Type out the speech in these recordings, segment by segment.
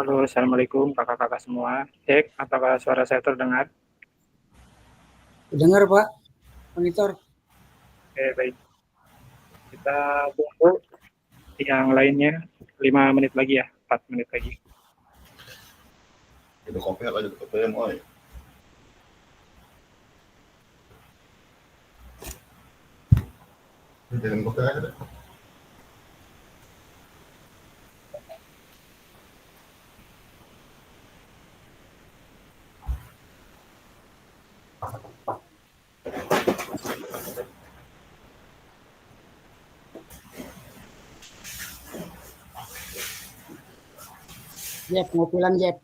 Halo, Assalamualaikum kakak-kakak semua. Cek, apakah suara saya terdengar? Dengar Pak, monitor. Oke, baik. Kita tunggu yang lainnya 5 menit lagi ya, 4 menit lagi. Itu kopi aja ke PM, oi. Jangan kopi aja deh. Jeb, ngopilan Jeb.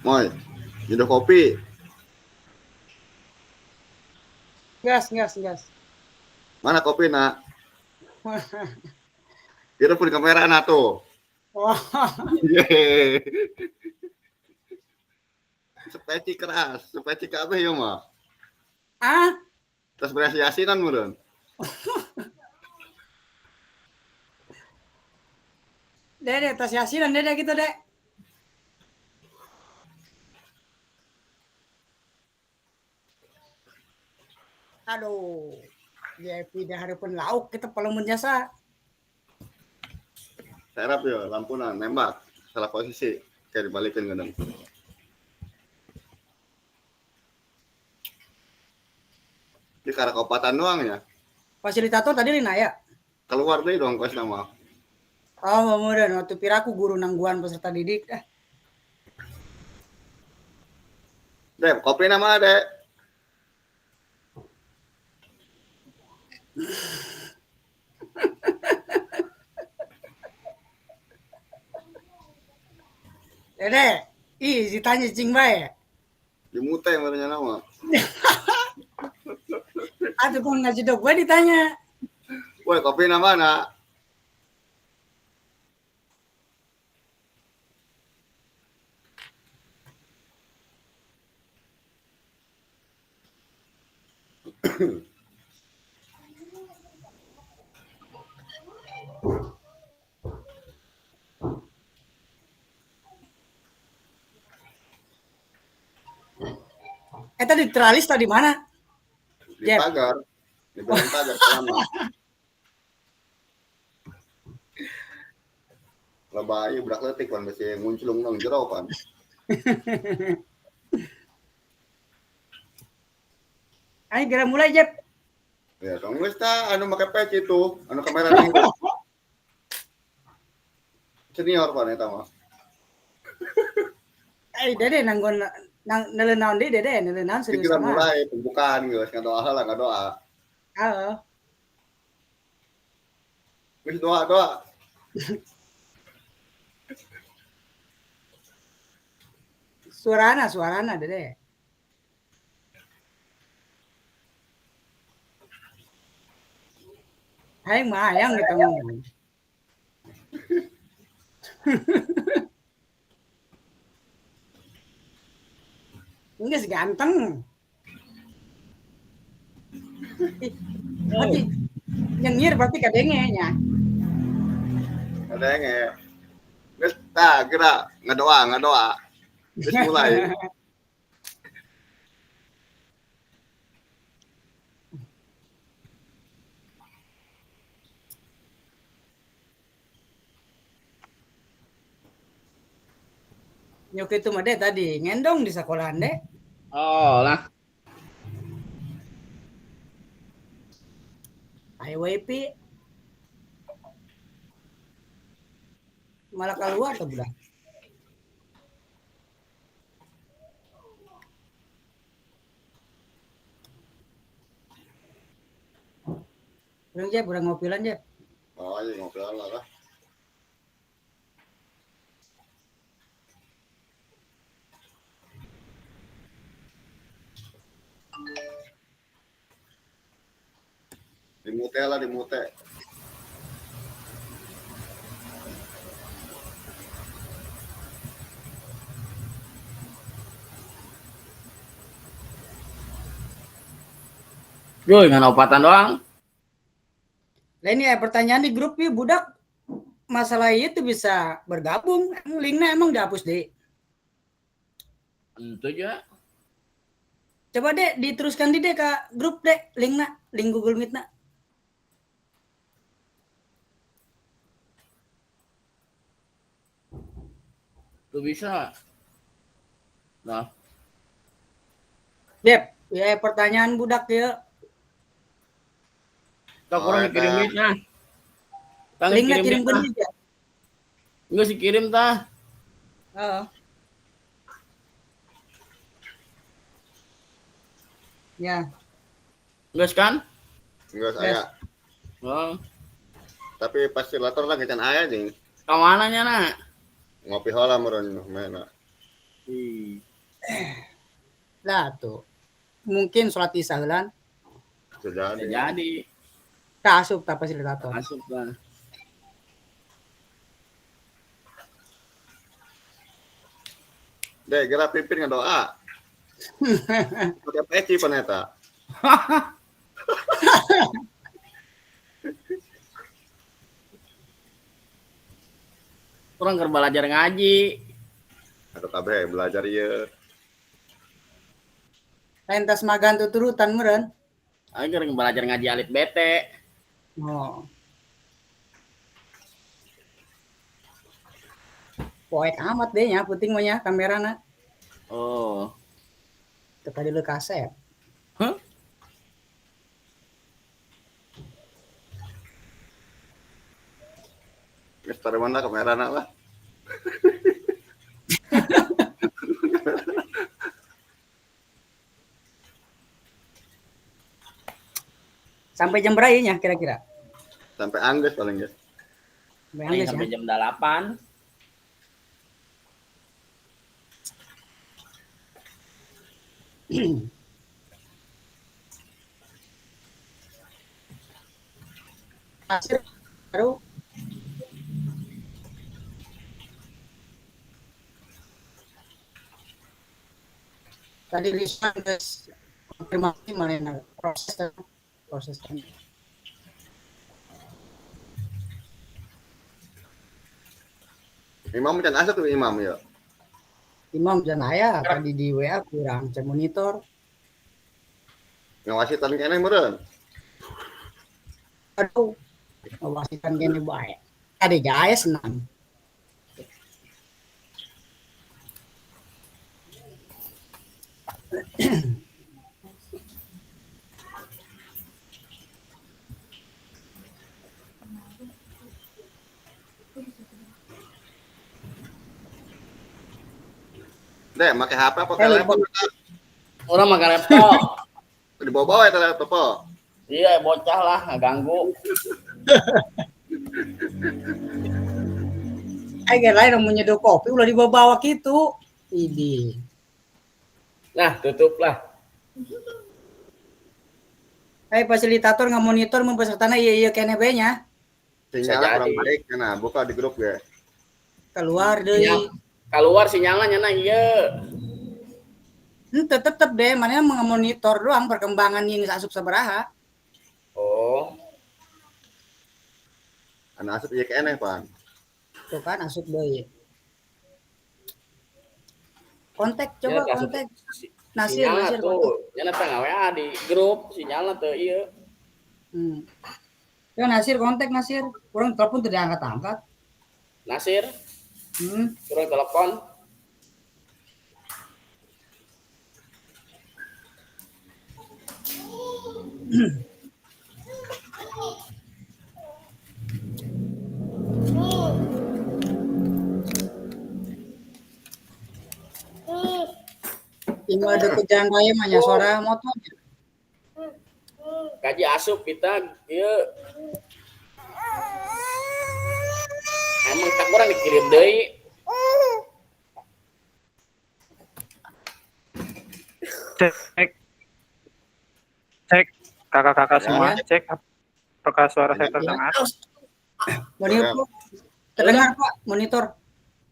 Moy, minum kopi. Gas. Mana kopi, nak? Itu pun kamera, nak, tuh. Oh, Yeay. Sepeci keras, sepeci kabeh ya, mah. ah, Terus berasi-asinan meureun. Dede, tas yasinan Dede gitu, Dek. Aduh, Jep, dah hareupeun lauk kita palemun jasa. Serap ya, lampunan, nembak. Salah posisi. Kayak dibalikin kadang. Ini karena kaupatan doang ya. Fasilitator tadi Lina ya. Keluar deh dong kos nama. Oh, kemudian waktu piraku guru nangguan peserta didik. Dek, kopi nama, Dek. Dede, ih ditanya cing bae. Dimute merenya nama. Aduh, kok ngaji dok gue ditanya. Woi, kopi nama, nak. Tadi teralis tadi mana? Di Jep. pagar. Di belakang pagar selama. Lebay budak letik kan masih munculung nang jero kan. Ayo kira mulai Jep. Ya, kamu wis ta anu make peci itu, anu kamera nang senior pan eta mah. Dede nanggon nang nelenaon deh Dede nelenaon serius Pikiran sama. mulai pembukaan geus ngadoa heula ngadoa. Halo. Wis doa. Suarana Dede. Hai mayang kita ngomong. Enggak ganteng. Berarti nyengir berarti kadengenya. Ada nge. Wis ta kira ngadoa. Wis mulai. Nyok itu mah deh tadi ngendong di sekolahan deh. Oh lah. IWP malah keluar tuh budak. Urang Jep, urang ngopilan Jep. Oh, iya ngobrol lah. Di mute. Yo, dengan opatan doang. Lah ini pertanyaan di grup ya budak masalah itu bisa bergabung. Linknya emang dihapus deh. Itu aja. Coba deh diteruskan di deh ke grup deh linknya, link Google Meet-nya. Tuh bisa. Nah, Dep, ya pertanyaan budak ya. tak kurang dikirim duitnya. Tang Linknya kirim ke duitnya. dia. Enggak sih kirim tah. Oh. Ya. Enggak kan? Enggak saya. Oh, Tapi fasilitator lah kita aya nih. ke mananya nak? Ngopi heula meureun mena. Lah tuh. Mungkin sholat isya heulan Sudah Jadi tak asup tak fasilitator. masuk lah. Deh, kira pimpin ngadoa. Pakai peci pan eta. Kurang keur belajar ngaji. Atau kabeh belajar ieu. Lain tas magan tuturutan meureun. Ayo keur belajar ngaji alit bete. Oh. Poek amat deh nya, penting mah nya kamerana. Oh. Teu kadi leu kasep. Hah? Geus tare mana kamerana lah. Sampai jam berapa nya kira-kira? Sampai angges paling geus. Paling sampai jam 8. Hasil baru tadi Risman guys konfirmasi mana proses Imam can asa tuh imam ya. Imam dan ayah tadi di WA kurang cek monitor Ngawasitan kene meureun. Aduh, mewasikan gini baik. Tadi gaya senang. Dek, make HP apa telepon? Orang makan laptop. Dibawa-bawa ya laptop po. Iya, bocah lah, nggak ganggu. Ayo lain yang menyeduh kopi udah dibawa-bawa gitu. Ini. Nah, tutup lah. Ayo fasilitator nggak monitor mempesertana iya kene nya Sinyalnya kurang baik, nah buka di grup ya. keluar deh. Keluar sinyalnya nyana iya. Tetep deh, mana monitor doang perkembangan yang asup sabaraha. Oh, Anak asup iya kene, Pan. Tuh kan asup deh. Kontak coba ya, kontak. Nasir kontak. tuh. Nyana tengah WA di grup sinyalnya tuh iya. Ya Nasir kontak Nasir. Kurang telepon tidak angkat-angkat. Nasir. Kurang telepon. Tinggal deket jalan raya mah suara motor. Kaji asup kita iya. Emang tak kurang dikirim deui. Cek kakak-kakak semua, cek apakah suara saya terdengar? Monitor terdengar Pak, monitor.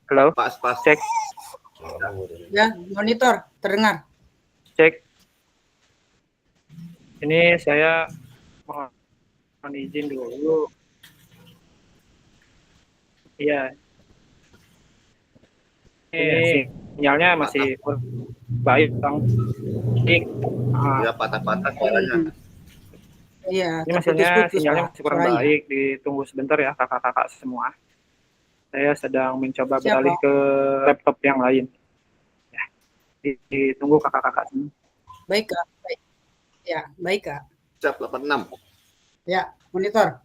Halo, Pas. cek. Ya, monitor terdengar. Cek. Ini saya mohon izin dulu. Iya. Ini sinyalnya masih baik, Bang. Iya, patah-patah suaranya. Iya, Ini sinyalnya masih kurang baik. Ditunggu sebentar ya kakak-kakak semua. Saya sedang mencoba beralih ke laptop yang lain. Ya, ditunggu kakak-kakak semua. Baik Kak. Baik. Ya, baik Kak. Siap 86. Ya, monitor.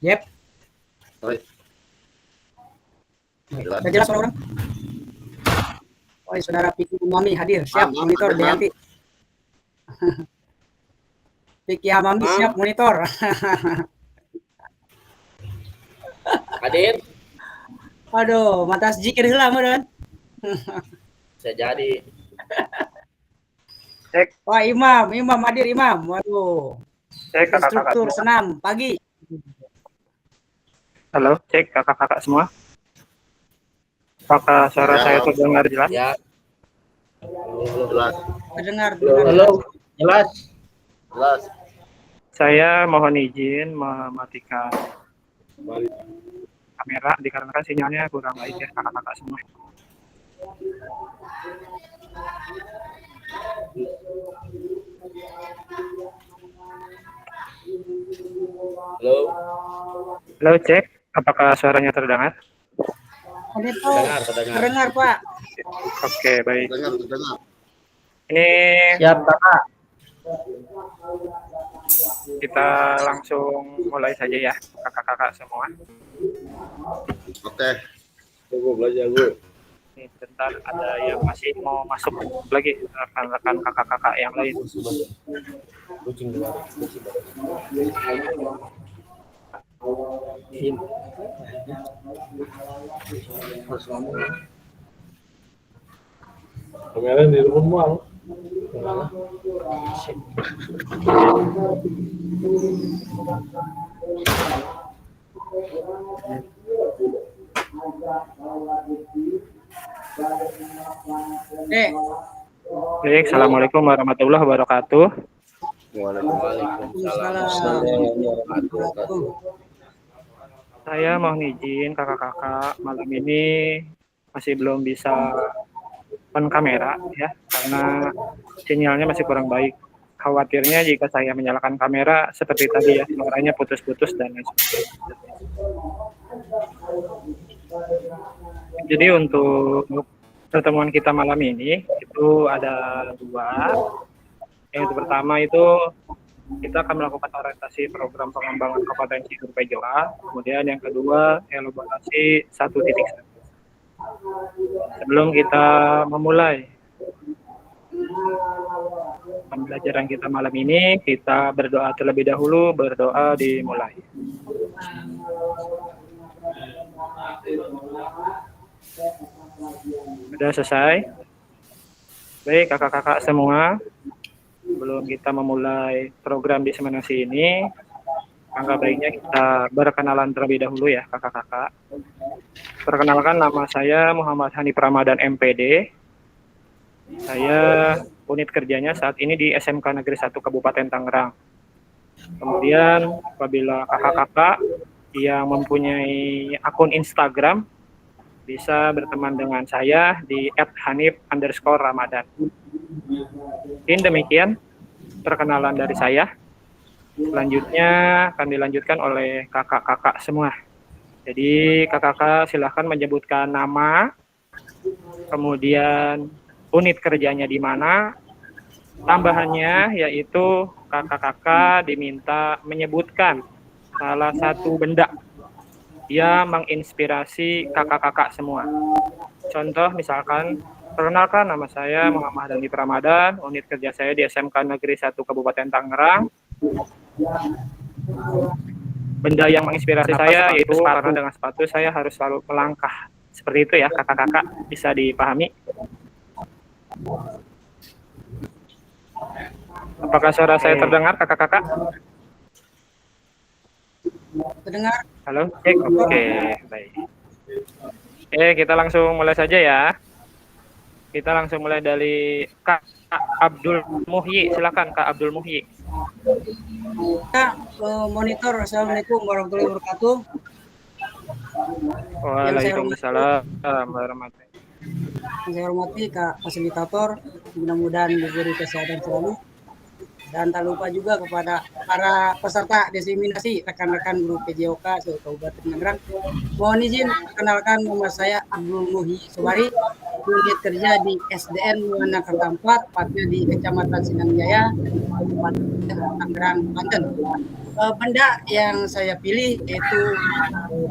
Yep. Sudah jelas orang. Oh, saudara Piki Mami hadir. Siap monitor Deanti. Piki Mami siap monitor. Hadir. Aduh, mata zikir heula meureun. Bisa jadi. Cek. Wah, Imam hadir Imam. Waduh. Cek kakak-kakak Instruktur semua. senam pagi. Halo, cek kakak-kakak semua. Apakah suara saya terdengar jelas? Ya. Jelas. Terdengar. Halo. Jelas. Saya mohon izin mematikan kamera dikarenakan sinyalnya kurang baik ya kakak-kakak semua. Halo, cek. Apakah suaranya terdengar? Terdengar Pak. Oke, baik. Terdengar. Ini Siap, Kakak. kita langsung mulai saja ya kakak-kakak semua. Oke. Tunggu belajar gue. Ini bentar ada yang masih mau masuk lagi rekan-rekan kakak-kakak yang lain. Kucing luar. Kemarin di rumah. Baik, assalamualaikum warahmatullahi wabarakatuh. Waalaikumsalam. Saya mohon izin kakak-kakak malam ini masih belum bisa on kamera ya, karena sinyalnya masih kurang baik. Khawatirnya jika saya menyalakan kamera seperti tadi ya, suaranya putus-putus dan lain sebagainya. Jadi untuk pertemuan kita malam ini itu ada dua. Yang pertama itu kita akan melakukan orientasi program pengembangan kompetensi guru PJOK. Kemudian yang kedua elaborasi 1.1. Sebelum kita memulai pembelajaran kita malam ini, kita berdoa terlebih dahulu. Berdoa dimulai. Sudah selesai? Baik kakak-kakak semua, sebelum kita memulai program diseminasi ini, angka baiknya kita berkenalan terlebih dahulu ya kakak-kakak. Perkenalkan, nama saya Muhammad Hanif Ramadan MPD. Saya unit kerjanya saat ini di SMK Negeri 1 Kabupaten Tangerang. Kemudian apabila kakak-kakak yang mempunyai akun Instagram bisa berteman dengan saya di @hanif_ramadan. Mungkin demikian perkenalan dari saya. Selanjutnya akan dilanjutkan oleh kakak-kakak semua. Jadi kakak-kakak silahkan menyebutkan nama, kemudian unit kerjanya di mana. Tambahannya yaitu kakak-kakak diminta menyebutkan salah satu benda yang menginspirasi kakak-kakak semua. Contoh misalkan, perkenalkan nama saya Muhammad Hanif Ramadan, unit kerja saya di SMK Negeri 1 Kabupaten Tangerang. Benda yang menginspirasi saya yaitu sepatu, karena dengan sepatu saya harus selalu melangkah. Seperti itu ya kakak-kakak, bisa dipahami. Apakah suara saya terdengar kakak-kakak? Terdengar? Halo, cek. Oke, baik. Kita langsung mulai saja ya. Kita langsung mulai dari Kak Abdul Muhyi. Silakan Kak Abdul Muhyi. Kak, monitor. Assalamualaikum warahmatullahi wabarakatuh. Waalaikumsalam warahmatullahi. Yang saya hormati Kak Fasilitator, mudah-mudahan diberi kesehatan selalu. Dan tak lupa juga kepada para peserta diseminasi, rekan-rekan guru PJOK Kabupaten Tangerang. Mohon izin perkenalkan, nama saya Abdul Muhyi Sobari, unit kerja di SDN Wanakerta 4, tepatnya di Kecamatan Sindang Jaya, Kabupaten Tangerang, Banten. Benda yang saya pilih yaitu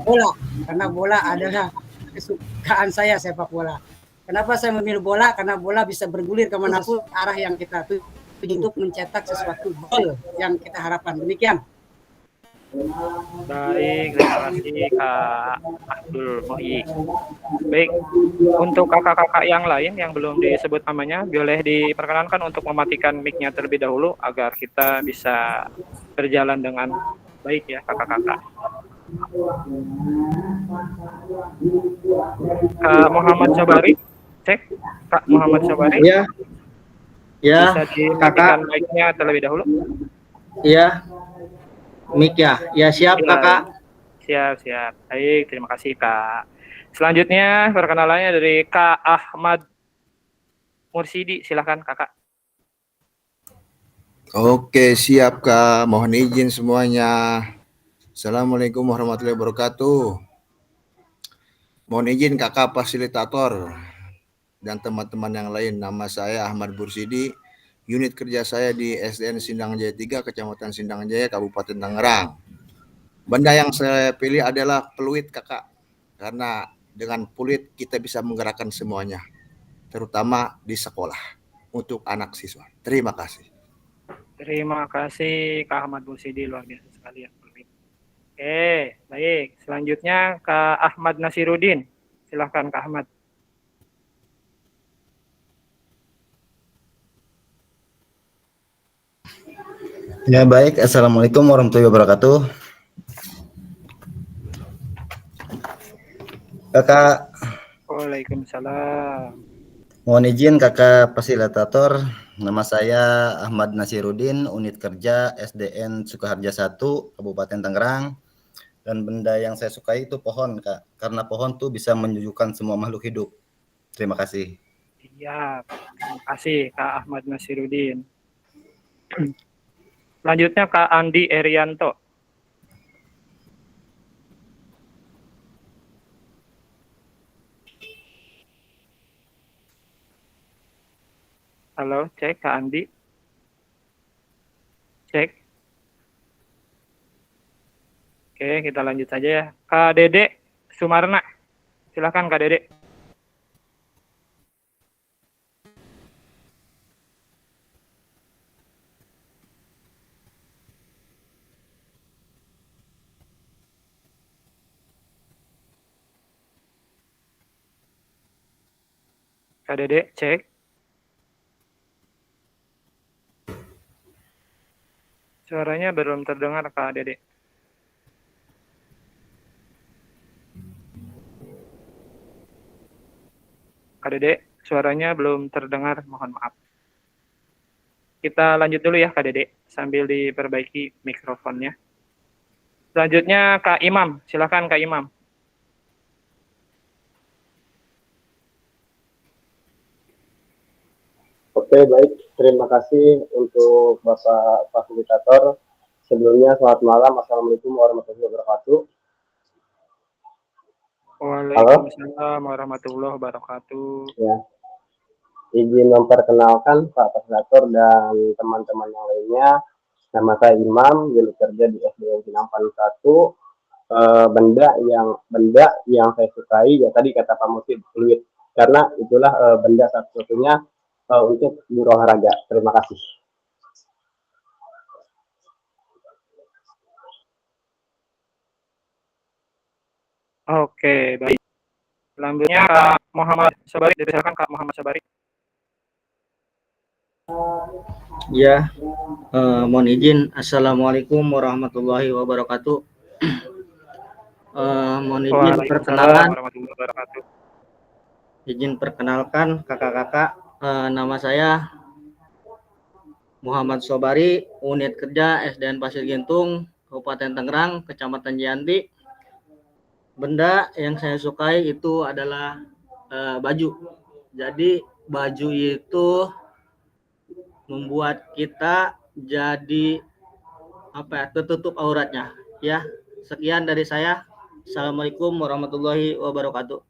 bola, karena bola adalah kesukaan saya, sepak bola. Kenapa saya memilih bola? Karena bola bisa bergulir kemanapun arah yang kita tuju untuk mencetak sesuatu gol yang kita harapkan. Demikian. Baik, terima kasih Kak Abdul Muhyi. Baik, untuk kakak-kakak yang lain yang belum disebut namanya, boleh diperkenankan untuk mematikan mic-nya terlebih dahulu agar kita bisa berjalan dengan baik ya kakak-kakak. Kak Muhammad Sobari, cek. Kak Muhammad Sobari. Iya. Ya, bisa dimatikan mic-nya terlebih dahulu. Iya. Mic ya. Ya, siap Kakak. Siap. Baik, terima kasih Kak. Selanjutnya perkenalannya dari Kak Ahmad Mursidi. Silakan Kakak. Oke, siap Kak. Mohon izin semuanya. Assalamualaikum warahmatullahi wabarakatuh. Mohon izin Kakak Fasilitator dan teman-teman yang lain. Nama saya Ahmad Mursidi. Unit kerja saya di SDN Sindang Jaya 3, Kecamatan Sindang Jaya, Kabupaten Tangerang. Benda yang saya pilih adalah peluit Kakak. Karena dengan peluit kita bisa menggerakkan semuanya. Terutama di sekolah untuk anak siswa. Terima kasih. Terima kasih Kak Ahmad Mursidi, luar biasa sekali ya. Oke, baik. Selanjutnya Kak Ahmad Nasirudin. Silahkan Kak Ahmad. Ya baik, Assalamualaikum warahmatullahi wabarakatuh. Kakak. Waalaikumsalam. Mohon izin Kakak Fasilitator, nama saya Ahmad Nasirudin, unit kerja SDN Sukaharja 1, Kabupaten Tangerang. Dan benda yang saya sukai itu pohon, Kak. Karena pohon tuh bisa menyejukkan semua makhluk hidup. Terima kasih. Iya, terima kasih Kak Ahmad Nasiruddin. Selanjutnya Kak Andi Erianto. Halo, cek Kak Andi. Cek. Oke, kita lanjut saja ya. Kak Dede Sumarna. Silakan Kak Dede. Kak Dede, cek. Suaranya belum terdengar Kak Dede. Kak Dede, suaranya belum terdengar, mohon maaf. Kita lanjut dulu ya Kak Dede, sambil diperbaiki mikrofonnya. Selanjutnya Kak Imam, silakan Kak Imam. Oke, baik. Terima kasih untuk Bapak Fasilitator. Sebelumnya, selamat malam. Assalamualaikum warahmatullahi wabarakatuh. Waalaikumsalam warahmatullahi wabarakatuh. Ya, izin memperkenalkan Pak Fasilitator dan teman-teman yang lainnya. Nama saya Imam, unit kerja di SDN Pinang 1. Benda yang saya sukai, ya tadi kata Pak Muti, fluid. Karena itulah benda satu-satunya untuk berolahraga. Terima kasih. Oke, baik. Selanjutnya Kak Muhammad Sabari, silakan Kak Muhammad Sabari. Ya, mohon izin. Assalamualaikum warahmatullahi wabarakatuh. Mohon izin perkenalan. Warahmatullahi wabarakatuh. Izin perkenalkan kakak-kakak. Nama saya Muhammad Sobari, unit kerja SDN Pasir Gintung, Kabupaten Tangerang, Kecamatan Jianti. Benda yang saya sukai itu adalah baju. Jadi baju itu membuat kita jadi tertutup auratnya. Ya, sekian dari saya. Assalamualaikum warahmatullahi wabarakatuh.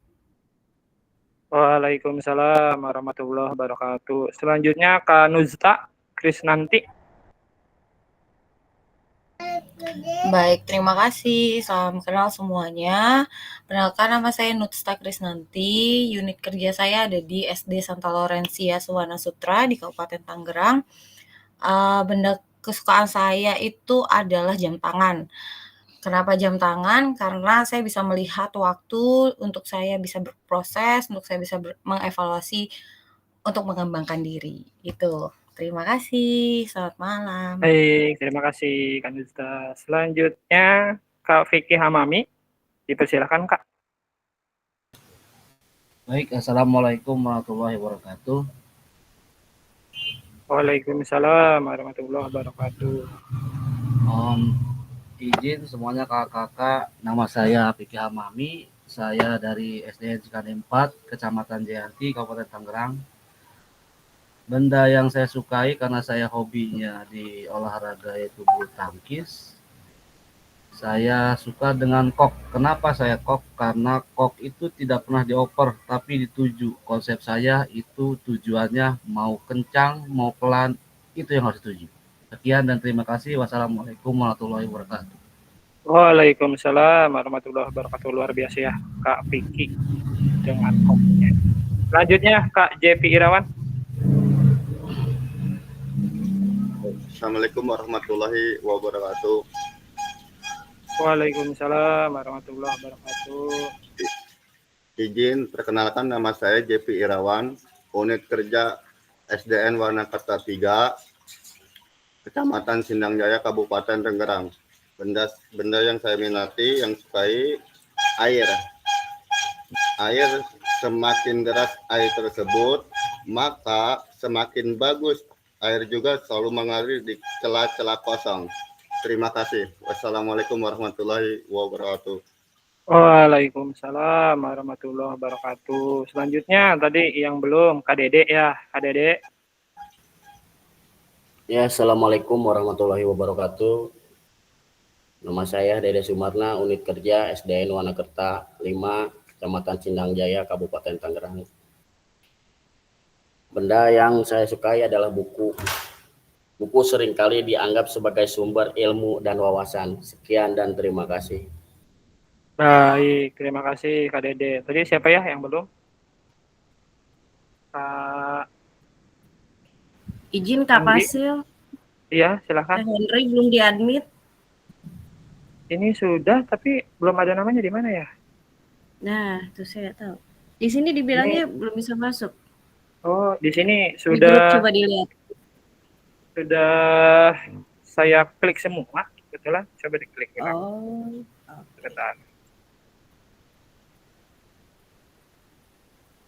Waalaikumsalam warahmatullahi wabarakatuh. Selanjutnya Kak Nuzta Krisnanti. Baik, terima kasih. Salam kenal semuanya. Perkenalkan, nama saya Nutsta Krisnanti. Unit kerja saya ada di SD Santa Lorencia Suwana Sutra di Kabupaten Tangerang. Benda kesukaan saya itu adalah jam tangan. Kenapa jam tangan? Karena saya bisa melihat waktu, untuk saya bisa berproses, untuk saya bisa mengevaluasi untuk mengembangkan diri. Itu. Terima kasih. Selamat malam. Baik, terima kasih Kak Nuzta. Selanjutnya Kak Vicky Hamami. Dipersilakan Kak. Baik, Assalamualaikum warahmatullahi wabarakatuh. Waalaikumsalam warahmatullahi wabarakatuh. Mohon izin semuanya kakak-kakak, nama saya Vicky Hamami. Saya dari SDN Cikande 4, Kecamatan Jianti, Kabupaten Tangerang. Benda yang saya sukai karena saya hobinya di olahraga yaitu bulu tangkis. Saya suka dengan kok. Kenapa saya kok? Karena kok itu tidak pernah dioper, tapi dituju. Konsep saya itu tujuannya mau kencang, mau pelan, itu yang harus dituju. Sekian dan terima kasih. Wassalamualaikum warahmatullahi wabarakatuh. Waalaikumsalam warahmatullahi wabarakatuh. Luar biasa ya Kak Vicky dengan koknya. Selanjutnya Kak JP Irawan. Assalamualaikum warahmatullahi wabarakatuh. Waalaikumsalam warahmatullahi wabarakatuh. Izin perkenalkan, nama saya JP Irawan, unit kerja SDN Warnakerta 3, Kecamatan Sindang Jaya, Kabupaten Tangerang. Benda yang saya minati, yang sukai, air. Air, semakin deras air tersebut, maka semakin bagus air juga selalu mengalir di celah-celah kosong. Terima kasih. Wassalamualaikum warahmatullahi wabarakatuh. Waalaikumsalam warahmatullahi wabarakatuh. Selanjutnya tadi yang belum, Kak Dede ya, Kak Dede. Ya, Assalamualaikum warahmatullahi wabarakatuh. Nama saya Dede Sumarna, unit kerja SDN Wanakerta 5, Kecamatan Cindang Jaya, Kabupaten Tangerang. Benda yang saya sukai adalah buku. Buku seringkali dianggap sebagai sumber ilmu dan wawasan. Sekian dan terima kasih. Baik, terima kasih Kak Dede. Tadi siapa ya yang belum? Kak Izin Kak Andi? Pasil, Iya, silakan. Henry belum diadmit. Ini sudah, tapi belum ada namanya di mana ya? Nah, itu saya tahu. Di sini dibilangnya belum bisa masuk. Oh, di sini Di grup sudah coba dilihat. saya klik semua, kebetulan. Coba diklik. Ya. Oh. Sebentar.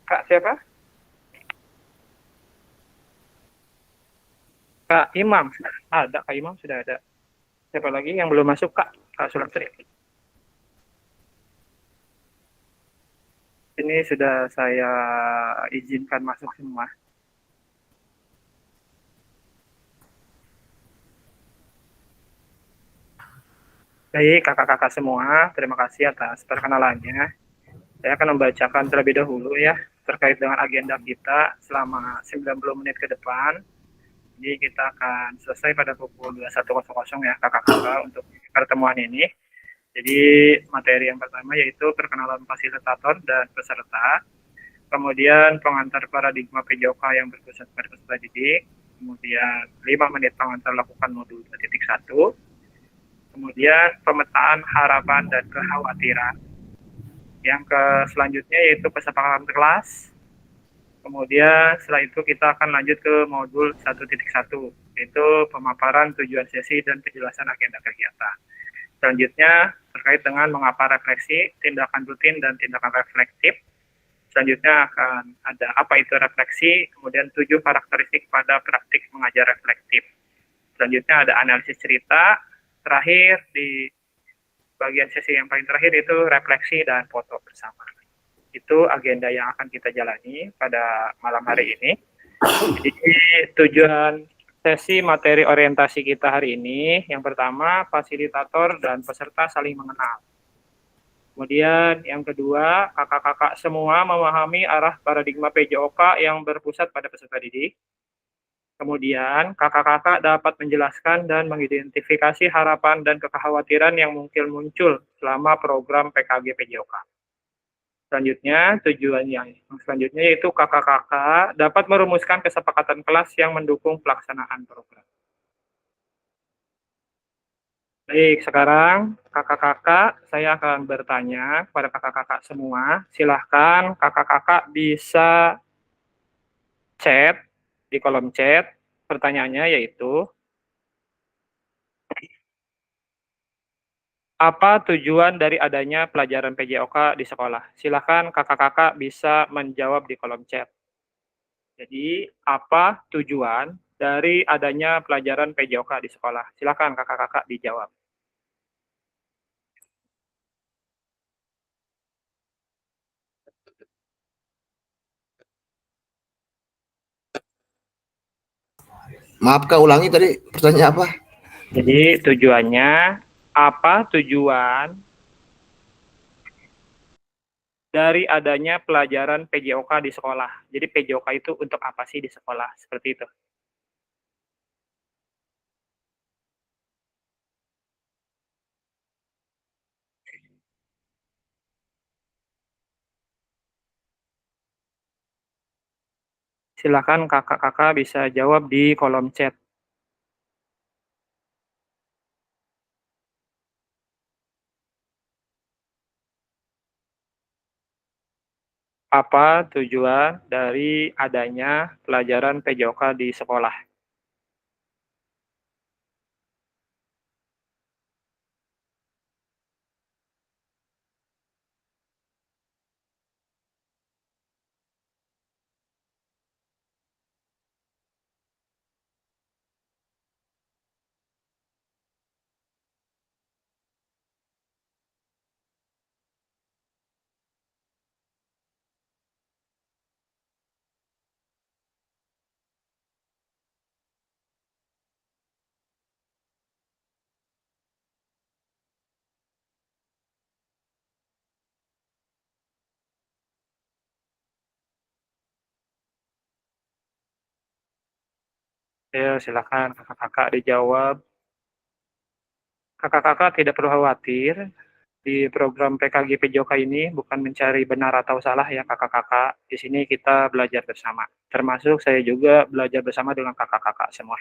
Kak siapa? Kak Imam. Ada, Kak Imam sudah ada. Siapa lagi yang belum masuk, Kak? Kak Sulastri. Ini sudah saya izinkan masuk semua. Baik, kakak-kakak semua, terima kasih atas perkenalannya. Saya akan membacakan terlebih dahulu ya, terkait dengan agenda kita selama 90 menit ke depan. Jadi kita akan selesai pada pukul 21.00 ya, kakak-kakak, untuk pertemuan ini. Jadi materi yang pertama yaitu perkenalan fasilitator dan peserta, kemudian pengantar paradigma PJOK yang berpusat pada peserta didik, kemudian 5 menit pengantar lakukan modul 2.1, kemudian pemetaan harapan dan kekhawatiran. Yang selanjutnya yaitu kesepakatan kelas. Kemudian setelah itu kita akan lanjut ke modul 1.1, yaitu pemaparan tujuan sesi dan penjelasan agenda kegiatan. Selanjutnya terkait dengan mengapa refleksi, tindakan rutin dan tindakan reflektif. Selanjutnya akan ada apa itu refleksi, kemudian 7 karakteristik pada praktik mengajar reflektif. Selanjutnya ada analisis cerita, terakhir di bagian sesi yang paling terakhir itu refleksi dan foto bersama. Itu agenda yang akan kita jalani pada malam hari ini. Jadi tujuan sesi materi orientasi kita hari ini, yang pertama fasilitator dan peserta saling mengenal. Kemudian yang kedua, kakak-kakak semua memahami arah paradigma PJOK yang berpusat pada peserta didik. Kemudian, kakak-kakak dapat menjelaskan dan mengidentifikasi harapan dan kekhawatiran yang mungkin muncul selama program PKG PJOK. Selanjutnya, tujuan yang selanjutnya yaitu kakak-kakak dapat merumuskan kesepakatan kelas yang mendukung pelaksanaan program. Baik, sekarang kakak-kakak saya akan bertanya kepada kakak-kakak semua. Silahkan kakak-kakak bisa chat di kolom chat. Pertanyaannya yaitu, apa tujuan dari adanya pelajaran PJOK di sekolah? Silahkan kakak-kakak bisa menjawab di kolom chat. Jadi, apa tujuan dari adanya pelajaran PJOK di sekolah? Silahkan kakak-kakak dijawab. Maaf Kak, ulangi tadi pertanyaan apa? Jadi tujuannya, apa tujuan dari adanya pelajaran PJOK di sekolah? Jadi PJOK itu untuk apa sih di sekolah? Seperti itu. Silakan kakak-kakak bisa jawab di kolom chat. Apa tujuan dari adanya pelajaran PJOK di sekolah? Ya, silakan kakak-kakak dijawab. Kakak-kakak tidak perlu khawatir, di program PKG PJOK ini bukan mencari benar atau salah ya kakak-kakak. Di sini kita belajar bersama. Termasuk saya juga belajar bersama dengan kakak-kakak semua.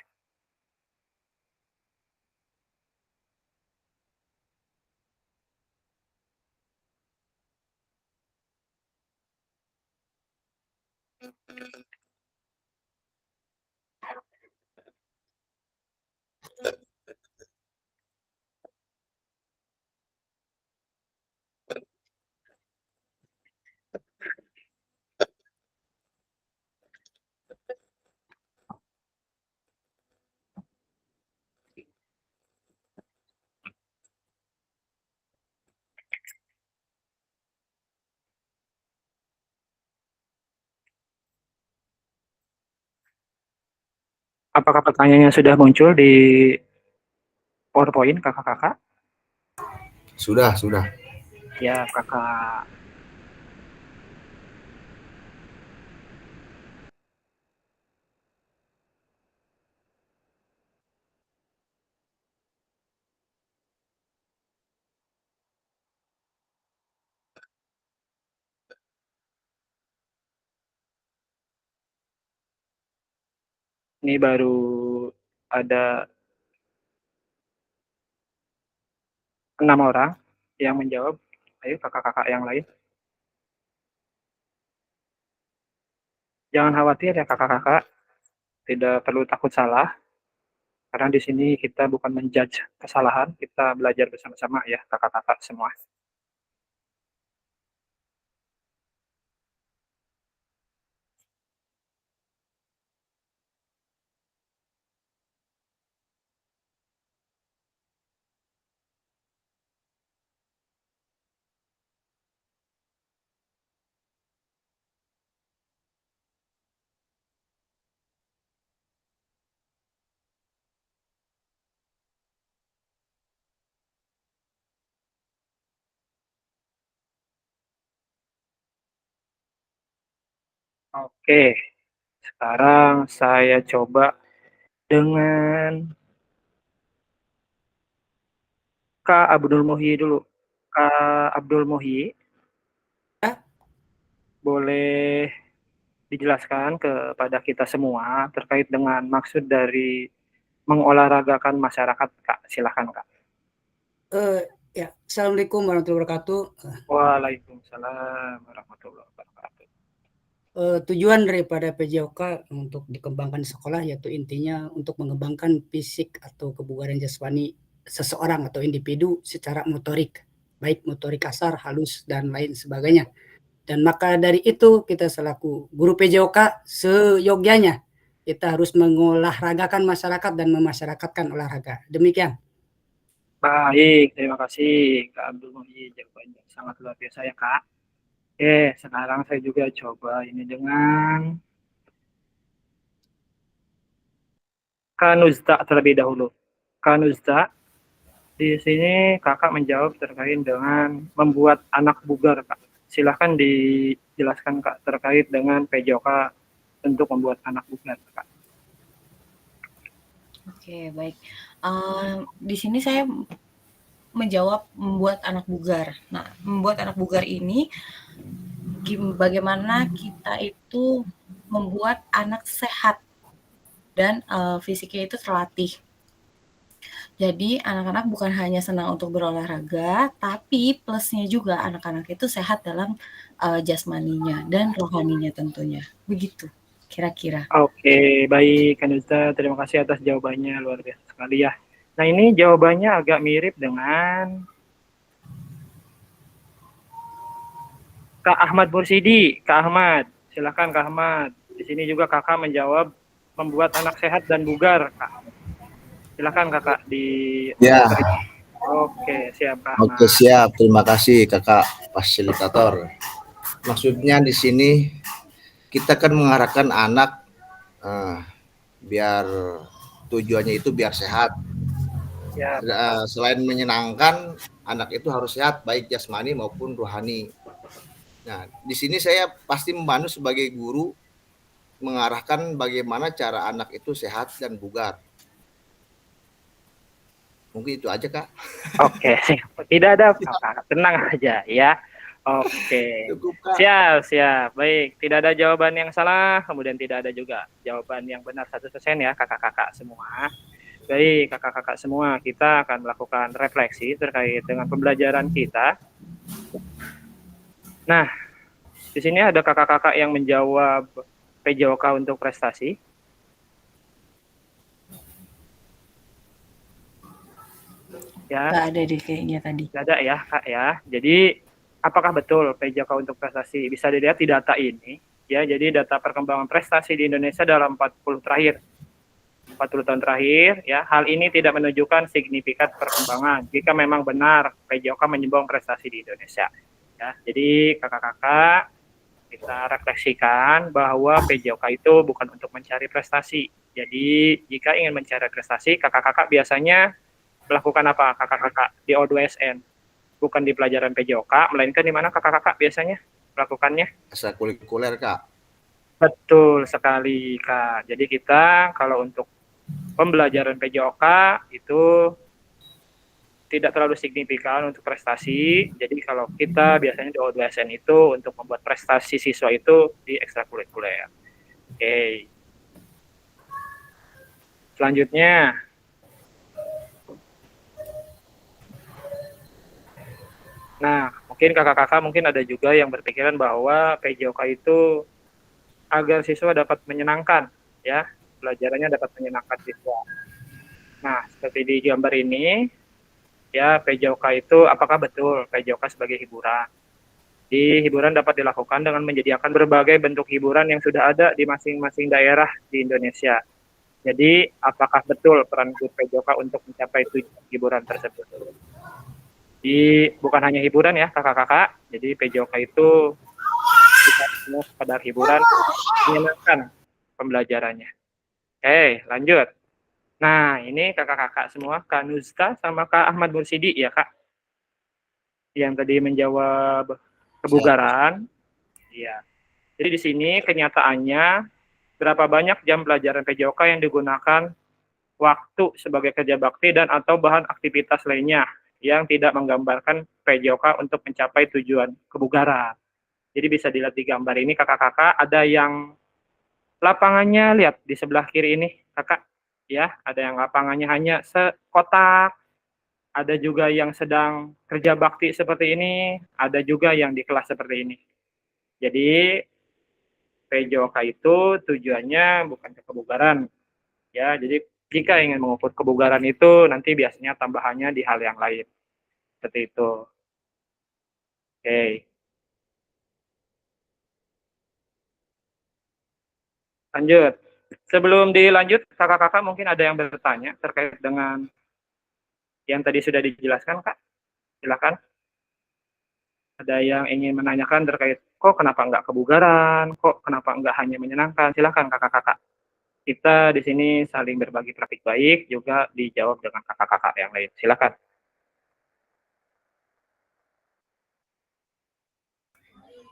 Apakah pertanyaannya sudah muncul di PowerPoint kakak-kakak? Sudah, sudah. Ya, kakak. Ini baru ada 6 orang yang menjawab. Ayo kakak-kakak yang lain. Jangan khawatir ya kakak-kakak, tidak perlu takut salah. Karena di sini kita bukan menjudge kesalahan, kita belajar bersama-sama ya kakak-kakak semua. Oke, sekarang saya coba dengan Kak Abdul Muhyi dulu. Kak Abdul Muhyi, boleh dijelaskan kepada kita semua terkait dengan maksud dari mengolahragakan masyarakat, Kak? Silakan, Kak. Ya, Assalamualaikum warahmatullahi wabarakatuh. Waalaikumsalam warahmatullahi wabarakatuh. Tujuan daripada PJOK untuk dikembangkan di sekolah yaitu intinya untuk mengembangkan fisik atau kebugaran jasmani seseorang atau individu secara motorik, baik motorik kasar, halus, dan lain sebagainya. Dan maka dari itu kita selaku guru PJOK seyogyanya kita harus mengolahragakan masyarakat dan memasyarakatkan olahraga. Demikian. Baik, terima kasih Kak Abdul Muhyi, jawabannya sangat luar biasa ya Kak. Oke, sekarang saya juga coba ini dengan Kak Nuzta terlebih dahulu. Kak Nuzta, di sini kakak menjawab terkait dengan membuat anak bugar, Kak. Silahkan dijelaskan, Kak, terkait dengan PJOK untuk membuat anak bugar, Kak. Oke, baik. Di sini saya menjawab membuat anak bugar. Nah, membuat anak bugar ini bagaimana kita itu membuat anak sehat dan fisiknya itu terlatih. Jadi anak-anak bukan hanya senang untuk berolahraga, tapi plusnya juga anak-anak itu sehat dalam jasmaninya dan rohaninya tentunya. Begitu kira-kira. Oke, baik Kak Nuzta, terima kasih atas jawabannya, luar biasa sekali ya. Nah, ini jawabannya agak mirip dengan Kak Ahmad Bursidi. Kak Ahmad, silakan Kak Ahmad. Di sini juga kakak menjawab membuat anak sehat dan bugar, Kak. Silakan kakak di. Ya. Oke, siap Kak Ahmad. Oke, siap. Terima kasih kakak fasilitator. Maksudnya di sini kita kan mengarahkan anak biar tujuannya itu biar sehat. Ya. Selain menyenangkan, anak itu harus sehat baik jasmani maupun rohani. Nah, di sini saya pasti membantu sebagai guru mengarahkan bagaimana cara anak itu sehat dan bugar. Mungkin itu aja, Kak. Oke, tidak ada apa-apa, tenang aja ya. Oke, Cukup, Kak. siap. Baik, tidak ada jawaban yang salah, kemudian tidak ada juga jawaban yang benar 100% ya kakak-kakak semua. Baik, kakak-kakak semua, kita akan melakukan refleksi terkait dengan pembelajaran kita. Nah, di sini ada kakak-kakak yang menjawab PJOK untuk prestasi. Ya. Nggak ada deh kayaknya tadi. Nggak ada ya, Kak ya. Jadi, apakah betul PJOK untuk prestasi? Bisa dilihat di data ini. Ya, jadi data perkembangan prestasi di Indonesia dalam 40 tahun terakhir, ya, hal ini tidak menunjukkan signifikan perkembangan jika memang benar PJOK menyumbang prestasi di Indonesia. Ya, jadi kakak-kakak kita refleksikan bahwa PJOK itu bukan untuk mencari prestasi. Jadi jika ingin mencari prestasi, kakak-kakak biasanya melakukan apa kakak-kakak di O2SN? Bukan di pelajaran PJOK, melainkan di mana kakak-kakak biasanya melakukannya? Ekstrakurikuler, Kak. Betul sekali, Kak. Jadi kita kalau untuk pembelajaran PJOK itu tidak terlalu signifikan untuk prestasi. Jadi kalau kita biasanya di O2SN itu untuk membuat prestasi siswa itu di ekstrakurikuler. Oke. Selanjutnya, nah, mungkin kakak-kakak mungkin ada juga yang berpikiran bahwa PJOK itu agar siswa dapat menyenangkan, ya, pelajarannya dapat menyenangkan siswa. Nah, seperti di gambar ini, ya, PJOK itu apakah betul PJOK sebagai hiburan? Di hiburan dapat dilakukan dengan menyediakan berbagai bentuk hiburan yang sudah ada di masing-masing daerah di Indonesia. Jadi, apakah betul peran guru PJOK untuk mencapai tujuan hiburan tersebut? Bukan hanya hiburan ya kakak-kakak, jadi PJOK itu bukan hanya sekedar hiburan, menyenangkan pembelajarannya. Oke, lanjut. Nah, ini kakak-kakak semua, Kak Nuzta sama Kak Ahmad Mursidi ya, Kak. Yang tadi menjawab kebugaran. Iya. Jadi di sini kenyataannya berapa banyak jam pelajaran PJOK yang digunakan waktu sebagai kerja bakti dan atau bahan aktivitas lainnya yang tidak menggambarkan PJOK untuk mencapai tujuan kebugaran. Jadi bisa dilihat di gambar ini kakak-kakak, ada yang lapangannya lihat di sebelah kiri ini kakak, ya, ada yang lapangannya hanya sekotak, ada juga yang sedang kerja bakti seperti ini, ada juga yang di kelas seperti ini. Jadi PJOK itu tujuannya bukan ke kebugaran, ya. Jadi jika ingin mengukur kebugaran itu nanti biasanya tambahannya di hal yang lain. Seperti itu. Oke. Lanjut. Sebelum dilanjut, kakak-kakak mungkin ada yang bertanya terkait dengan yang tadi sudah dijelaskan, Kak. Silakan. Ada yang ingin menanyakan terkait, kok kenapa enggak kebugaran, kok kenapa enggak hanya menyenangkan. Silakan kakak-kakak. Kita di sini saling berbagi praktik baik, juga dijawab dengan kakak-kakak yang lain. Silakan.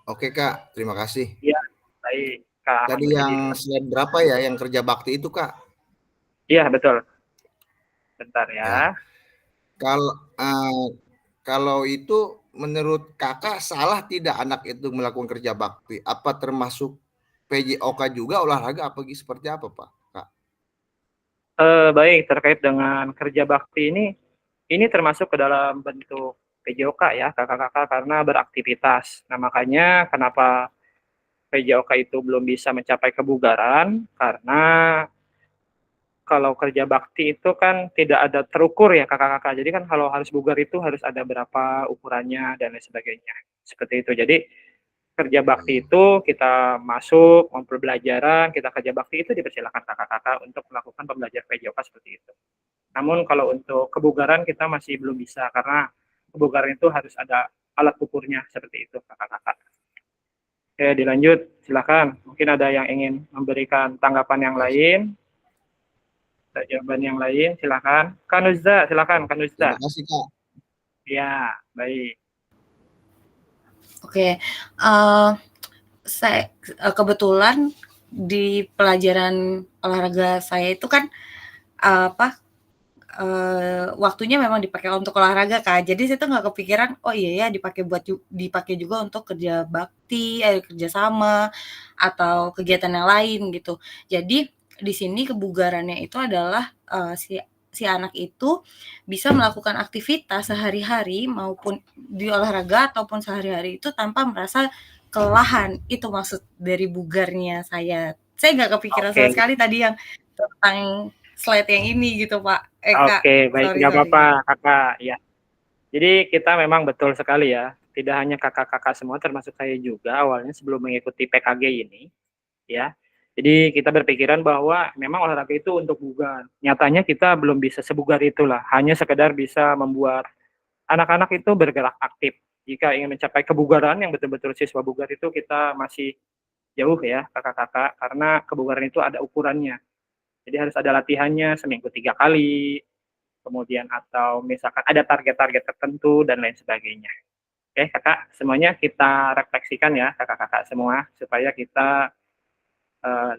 Oke, Kak. Terima kasih. Iya, baik. Kak Tadi Ahmad yang Mursidi. slide berapa ya yang kerja bakti itu, Kak? Iya, betul. Bentar ya. Kalau itu menurut kakak salah tidak anak itu melakukan kerja bakti? Apa termasuk PJOK juga olahraga apa seperti apa, Pak? Kak? Baik, terkait dengan kerja bakti ini termasuk ke dalam bentuk PJOK ya kakak-kakak karena beraktivitas. Nah makanya kenapa PJOK itu belum bisa mencapai kebugaran karena kalau kerja bakti itu kan tidak ada terukur ya kakak-kakak. Jadi kan kalau harus bugar itu harus ada berapa ukurannya dan lain sebagainya. Seperti itu. Jadi kerja bakti itu kita masuk pembelajaran, kita kerja bakti itu dipersilakan kakak-kakak untuk melakukan pembelajaran PJOK seperti itu. Namun kalau untuk kebugaran kita masih belum bisa karena kebugaran itu harus ada alat ukurnya seperti itu kakak-kakak. Oke, dilanjut, silakan. Mungkin ada yang ingin memberikan tanggapan yang lain. Jawaban yang lain, silakan. Kanuzda, silakan Kanuzda. Terima kasih, Kak. Ya, baik. Oke, saya kebetulan di pelajaran olahraga saya itu kan waktunya memang dipakai untuk olahraga kan. Jadi saya tuh nggak kepikiran, oh iya ya dipakai juga untuk kerja bakti, kerja sama atau kegiatan yang lain gitu. Jadi di sini kebugarannya itu adalah si anak itu bisa melakukan aktivitas sehari-hari maupun di olahraga ataupun sehari-hari itu tanpa merasa kelelahan. Itu maksud dari bugarnya saya. Saya nggak kepikiran sama Oke, sekali tadi yang tentang slide yang ini gitu Pak. Kak, oke, baik, sorry nggak sorry. apa-apa, Kakak. Ya, jadi kita memang betul sekali ya, tidak hanya kakak-kakak semua, termasuk saya juga awalnya sebelum mengikuti PKG ini, ya. Jadi kita berpikiran bahwa memang olahraga itu untuk bugar. Nyatanya kita belum bisa sebugar itulah, hanya sekedar bisa membuat anak-anak itu bergerak aktif. Jika ingin mencapai kebugaran yang betul-betul siswa bugar itu kita masih jauh ya kakak-kakak, karena kebugaran itu ada ukurannya. Jadi harus ada latihannya seminggu 3 kali, kemudian atau misalkan ada target-target tertentu dan lain sebagainya. Oke kakak, semuanya kita refleksikan ya kakak-kakak semua, supaya kita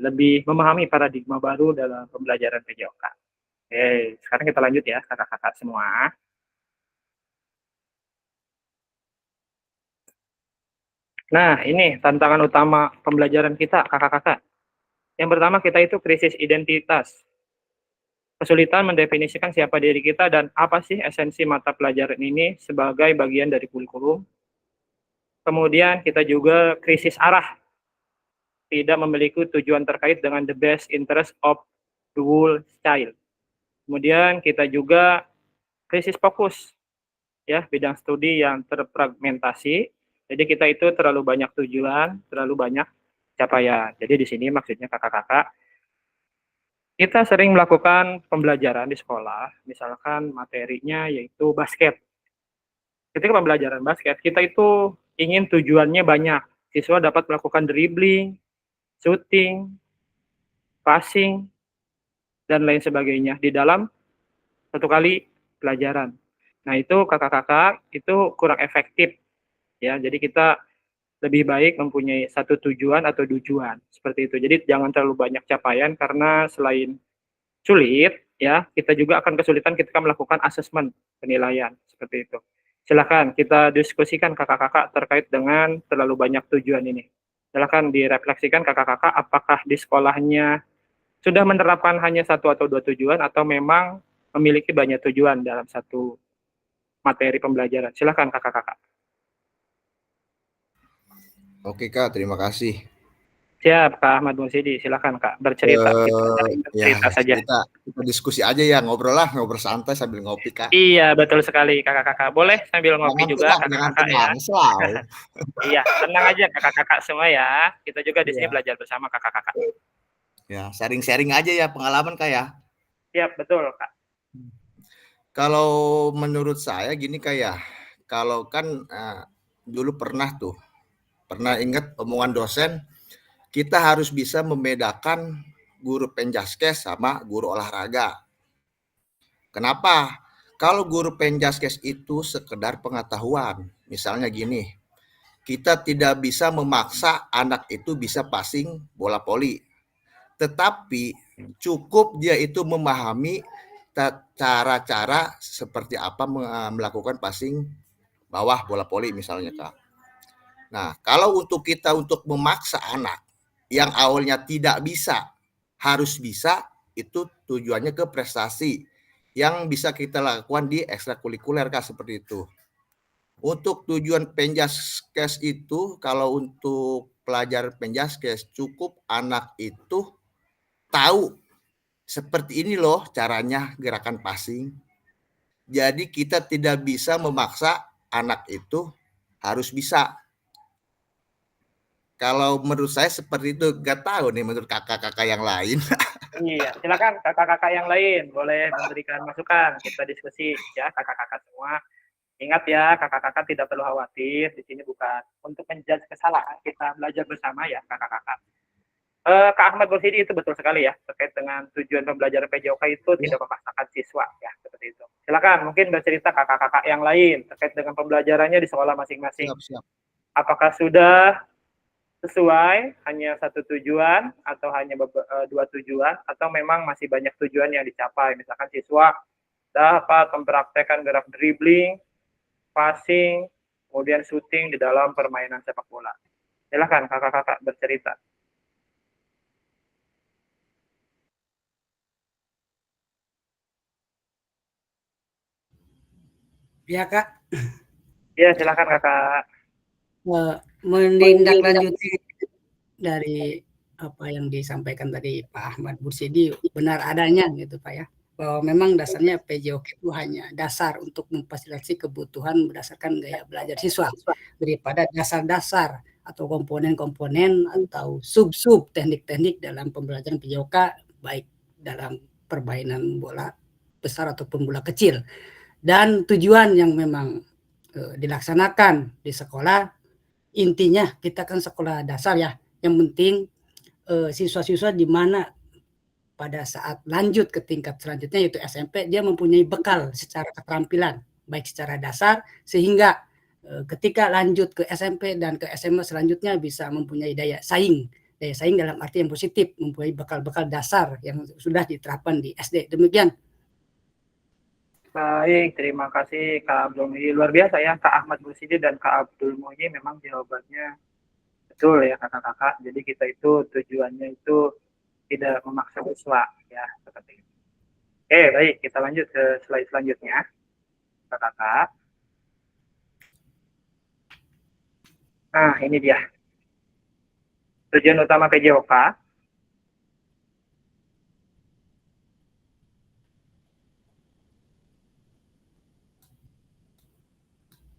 lebih memahami paradigma baru dalam pembelajaran PJOK. Oke, sekarang kita lanjut ya kakak-kakak semua. Nah, ini tantangan utama pembelajaran kita, kakak-kakak. Yang pertama, kita itu krisis identitas. Kesulitan mendefinisikan siapa diri kita dan apa sih esensi mata pelajaran ini sebagai bagian dari kurikulum. Kemudian kita juga krisis arah. Tidak memiliki tujuan terkait dengan the best interest of the whole child. Kemudian kita juga krisis fokus. Ya, bidang studi yang terfragmentasi. Jadi kita itu terlalu banyak tujuan, terlalu banyak capaian. Jadi di sini maksudnya kakak-kakak, kita sering melakukan pembelajaran di sekolah, misalkan materinya yaitu basket. Ketika pembelajaran basket, kita itu ingin tujuannya banyak. Siswa dapat melakukan dribbling, shooting, passing, dan lain sebagainya di dalam satu kali pelajaran. Nah itu kakak-kakak itu kurang efektif ya. Jadi kita lebih baik mempunyai satu tujuan atau tujuan seperti itu. Jadi jangan terlalu banyak capaian karena selain sulit ya, kita juga akan kesulitan ketika melakukan asesmen penilaian seperti itu. Silakan kita diskusikan kakak-kakak terkait dengan terlalu banyak tujuan ini. Silakan direfleksikan kakak-kakak apakah di sekolahnya sudah menerapkan hanya satu atau dua tujuan atau memang memiliki banyak tujuan dalam satu materi pembelajaran. Silakan kakak-kakak. Oke Kak, terima kasih. Siap, Kak Ahmad Mursidi. Silakan Kak, bercerita. Ya, Cerita saja. kita diskusi aja ya, ngobrol santai sambil ngopi Kak. Iya, betul sekali kakak-kakak. Boleh sambil ngopi juga kakak-kakak ya. Iya, tenang aja kakak-kakak semua ya. Kita juga di sini belajar bersama kakak-kakak. Ya, sharing-sharing aja ya pengalaman Kak ya. Siap, betul Kak. Kalau menurut saya gini Kak ya, kalau kan dulu pernah ingat omongan dosen, kita harus bisa membedakan guru penjaskes sama guru olahraga. Kenapa? Kalau guru penjaskes itu sekedar pengetahuan, misalnya gini, kita tidak bisa memaksa anak itu bisa passing bola voli, tetapi cukup dia itu memahami cara-cara seperti apa melakukan passing bawah bola voli misalnya Kak. Nah, kalau untuk kita untuk memaksa anak yang awalnya tidak bisa, harus bisa, itu tujuannya ke prestasi yang bisa kita lakukan di ekstrakurikuler Kak, seperti itu. Untuk tujuan penjaskes itu, kalau untuk pelajar penjaskes, cukup anak itu tahu seperti ini loh caranya gerakan passing. Jadi kita tidak bisa memaksa anak itu harus bisa. Kalau menurut saya seperti itu, nggak tahu nih menurut kakak-kakak yang lain. Iya, silakan kakak-kakak yang lain boleh memberikan masukan, kita diskusi ya kakak-kakak semua. Ingat ya, kakak-kakak tidak perlu khawatir, di sini bukan untuk menjudge kesalahan, kita belajar bersama ya kakak-kakak. Kak Ahmad Mursidi itu betul sekali ya, terkait dengan tujuan pembelajaran PJOK itu tidak memaksakan siswa ya, seperti itu. Silakan mungkin bercerita kakak-kakak yang lain terkait dengan pembelajarannya di sekolah masing-masing. Apakah sudah sesuai hanya satu tujuan atau hanya dua tujuan, atau memang masih banyak tujuan yang dicapai. Misalkan siswa dapat mempraktekkan gerak dribbling, passing, kemudian shooting di dalam permainan sepak bola. Silakan kakak-kakak bercerita. Ya Kak, Ya, silakan kakak. menindaklanjuti dari apa yang disampaikan tadi Pak Ahmad Bursidi, benar adanya gitu Pak ya, bahwa memang dasarnya PJOK itu hanya dasar untuk memfasilitasi kebutuhan berdasarkan gaya belajar siswa, daripada dasar-dasar atau komponen-komponen atau sub-sub teknik-teknik dalam pembelajaran PJOK, baik dalam permainan bola besar ataupun bola kecil. Dan tujuan yang memang dilaksanakan di sekolah, intinya kita kan sekolah dasar ya, yang penting siswa-siswa di mana pada saat lanjut ke tingkat selanjutnya yaitu SMP, dia mempunyai bekal secara keterampilan baik secara dasar, sehingga ketika lanjut ke SMP dan ke SMA selanjutnya bisa mempunyai daya saing dalam arti yang positif, mempunyai bekal-bekal dasar yang sudah diterapkan di SD. Demikian. Baik, terima kasih Kak Abdul Muhyi. Luar biasa ya, Kak Ahmad Bursidi dan Kak Abdul Muhyi memang jawabannya betul ya kakak-kakak. Jadi kita itu tujuannya itu tidak memaksa siswa ya, seperti itu. Oke, baik, kita lanjut ke slide selanjutnya, kakak-kakak. Nah, ini dia. Tujuan utama PJOK.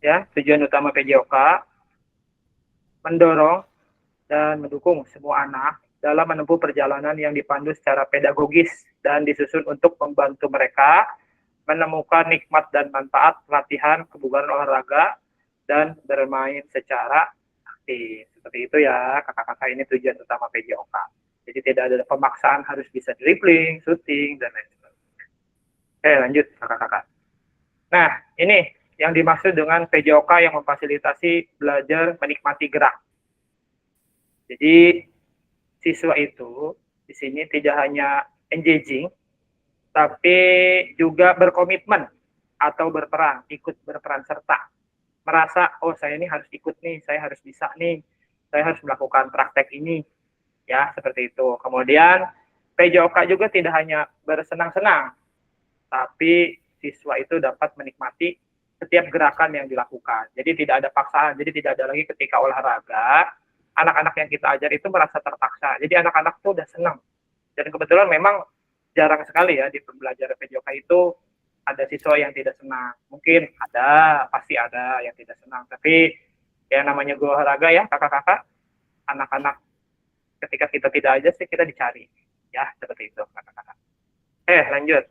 Ya, tujuan utama PJOK mendorong dan mendukung semua anak dalam menempuh perjalanan yang dipandu secara pedagogis dan disusun untuk membantu mereka menemukan nikmat dan manfaat latihan kebugaran olahraga dan bermain secara aktif. Seperti itu ya, kakak-kakak, ini tujuan utama PJOK. Jadi tidak ada pemaksaan harus bisa dribbling, shooting, dan lain sebagainya. Oke, lanjut kakak-kakak. Nah, ini yang dimaksud dengan PJOK yang memfasilitasi belajar menikmati gerak. Jadi siswa itu di sini tidak hanya engaging, tapi juga berkomitmen atau berperan, ikut berperan serta. Merasa, oh saya ini harus ikut nih, saya harus bisa nih, saya harus melakukan praktek ini, ya seperti itu. Kemudian PJOK juga tidak hanya bersenang-senang, tapi siswa itu dapat menikmati setiap gerakan yang dilakukan. Jadi tidak ada paksaan, jadi tidak ada lagi ketika olahraga, anak-anak yang kita ajar itu merasa terpaksa. Jadi anak-anak tuh udah senang. Dan kebetulan memang jarang sekali ya di pembelajaran PJOK itu ada siswa yang tidak senang. Mungkin ada, pasti ada yang tidak senang. Tapi ya namanya guru olahraga ya kakak-kakak, anak-anak ketika kita tidak aja sih kita dicari. Ya seperti itu kakak-kakak. Lanjut.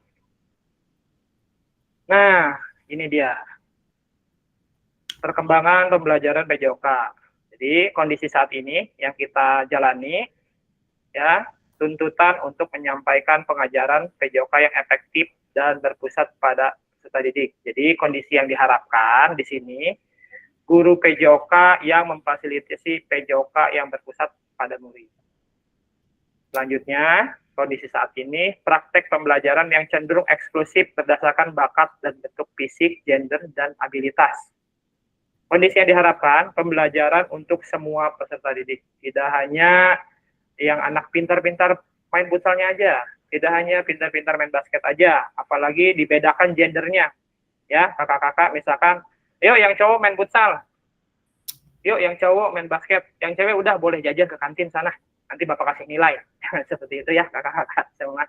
Nah, ini dia perkembangan pembelajaran PJOK. Jadi kondisi saat ini yang kita jalani ya, tuntutan untuk menyampaikan pengajaran PJOK yang efektif dan berpusat pada peserta didik. Jadi kondisi yang diharapkan di sini guru PJOK yang memfasilitasi PJOK yang berpusat pada murid. Selanjutnya, kondisi saat ini praktek pembelajaran yang cenderung eksklusif berdasarkan bakat dan bentuk fisik, gender, dan abilitas. Kondisi yang diharapkan pembelajaran untuk semua peserta didik, tidak hanya yang anak pintar-pintar main futsalnya aja, tidak hanya pintar-pintar main basket aja, apalagi dibedakan gendernya. Ya, kakak-kakak misalkan, yuk yang cowok main futsal, yuk yang cowok main basket, yang cewek udah boleh jajan ke kantin sana, nanti bapak kasih nilai. Seperti itu ya kakak-kakak semua.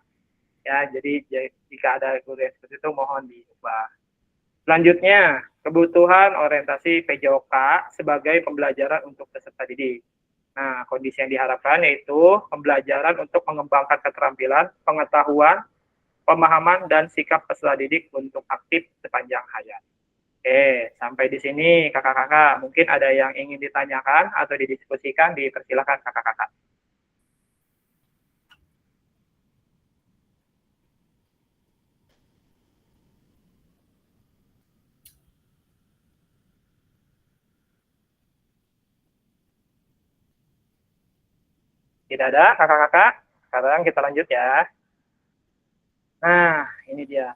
Ya, jadi jika ada guru yang seperti itu mohon diubah. Selanjutnya, kebutuhan orientasi PJOK sebagai pembelajaran untuk peserta didik. Nah, kondisi yang diharapkan yaitu pembelajaran untuk mengembangkan keterampilan, pengetahuan, pemahaman, dan sikap peserta didik untuk aktif sepanjang hayat. Sampai di sini kakak-kakak. Mungkin ada yang ingin ditanyakan atau didiskusikan, dipersilakan kakak-kakak. Tidak ada kakak-kakak? Sekarang kita lanjut ya. Nah, ini dia.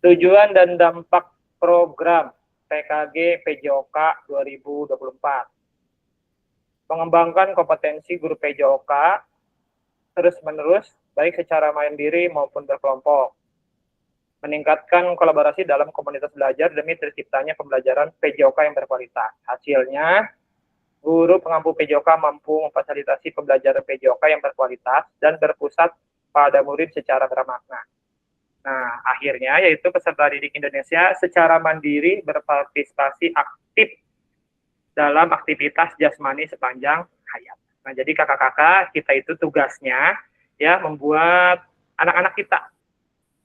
Tujuan dan dampak program PKG PJOK 2024. Mengembangkan kompetensi guru PJOK terus-menerus, baik secara mandiri maupun berkelompok. Meningkatkan kolaborasi dalam komunitas belajar demi terciptanya pembelajaran PJOK yang berkualitas. Hasilnya, guru pengampu PJOK mampu memfasilitasi pembelajaran PJOK yang berkualitas dan berpusat pada murid secara bermakna. Nah, akhirnya yaitu peserta didik Indonesia secara mandiri berpartisipasi aktif dalam aktivitas jasmani sepanjang hayat. Nah, jadi kakak-kakak kita itu tugasnya ya membuat anak-anak kita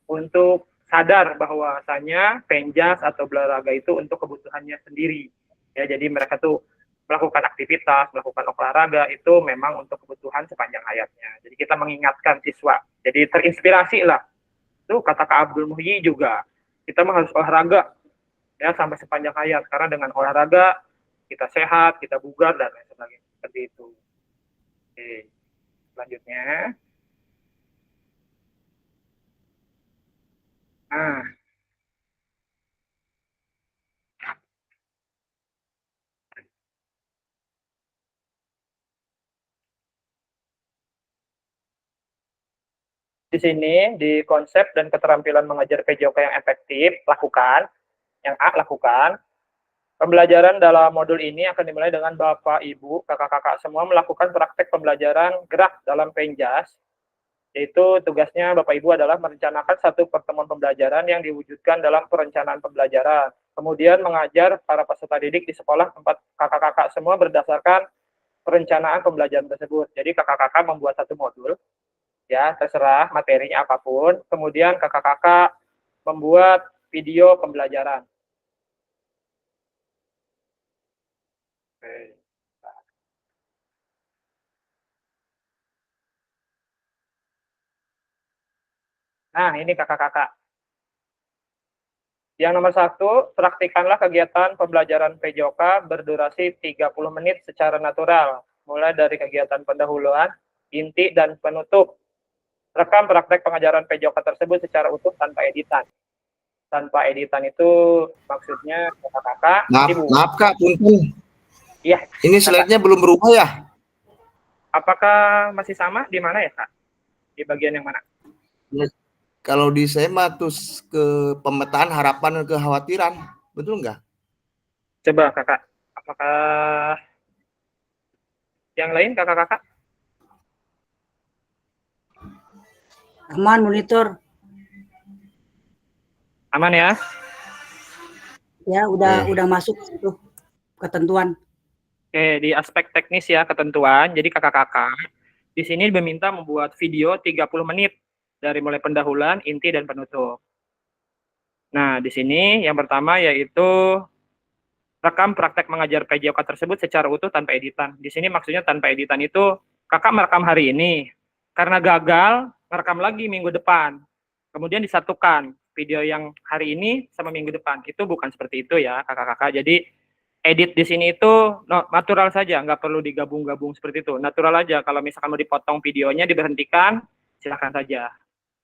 untuk sadar bahwasanya penjas atau olahraga itu untuk kebutuhannya sendiri. Ya, jadi mereka tuh melakukan aktivitas, melakukan olahraga itu memang untuk kebutuhan sepanjang hayatnya. Jadi kita mengingatkan siswa. Jadi terinspirasi lah. Tuh kata Kak Abdul Muhyi juga, kita mah harus olahraga ya sampai sepanjang hayat, karena dengan olahraga kita sehat, kita bugar dan lain sebagainya. Seperti itu. Oke. Selanjutnya. Nah, di sini di konsep dan keterampilan mengajar PJOK yang efektif, lakukan. Yang A, lakukan. Pembelajaran dalam modul ini akan dimulai dengan Bapak, Ibu, kakak-kakak semua melakukan praktek pembelajaran gerak dalam penjas, yaitu tugasnya Bapak Ibu adalah merencanakan satu pertemuan pembelajaran yang diwujudkan dalam perencanaan pembelajaran. Kemudian mengajar para peserta didik di sekolah tempat kakak-kakak semua berdasarkan perencanaan pembelajaran tersebut. Jadi kakak-kakak membuat satu modul, ya terserah materinya apapun. Kemudian kakak-kakak membuat video pembelajaran. Oke. Nah, ini kakak-kakak. Yang nomor 1, praktikanlah kegiatan pembelajaran PJOK berdurasi 30 menit secara natural, mulai dari kegiatan pendahuluan, inti, dan penutup. Rekam praktek pengajaran PJOK tersebut secara utuh tanpa editan. Tanpa editan itu maksudnya kakak-kakak. Maaf Kak, punten. Iya. Ini slide-nya belum berubah ya? Apakah masih sama? Di mana ya Kak? Di bagian yang mana? Kalau di saya mah terus ke pemetaan harapan dan kekhawatiran, betul nggak? Coba kakak, apakah yang lain kakak-kakak? Aman monitor. Aman ya? Ya, udah masuk itu ketentuan. Oke, di aspek teknis ya ketentuan. Jadi kakak-kakak di sini diminta membuat video 30 menit dari mulai pendahuluan, inti, dan penutup. Nah, di sini yang pertama yaitu rekam praktek mengajar PJOK tersebut secara utuh tanpa editan. Di sini maksudnya tanpa editan itu kakak merekam hari ini. Karena gagal, merekam lagi minggu depan. Kemudian disatukan video yang hari ini sama minggu depan. Itu bukan seperti itu ya kakak-kakak. Jadi edit di sini itu natural saja, nggak perlu digabung-gabung seperti itu. Natural aja. Kalau misalkan mau dipotong videonya, diberhentikan, silakan saja.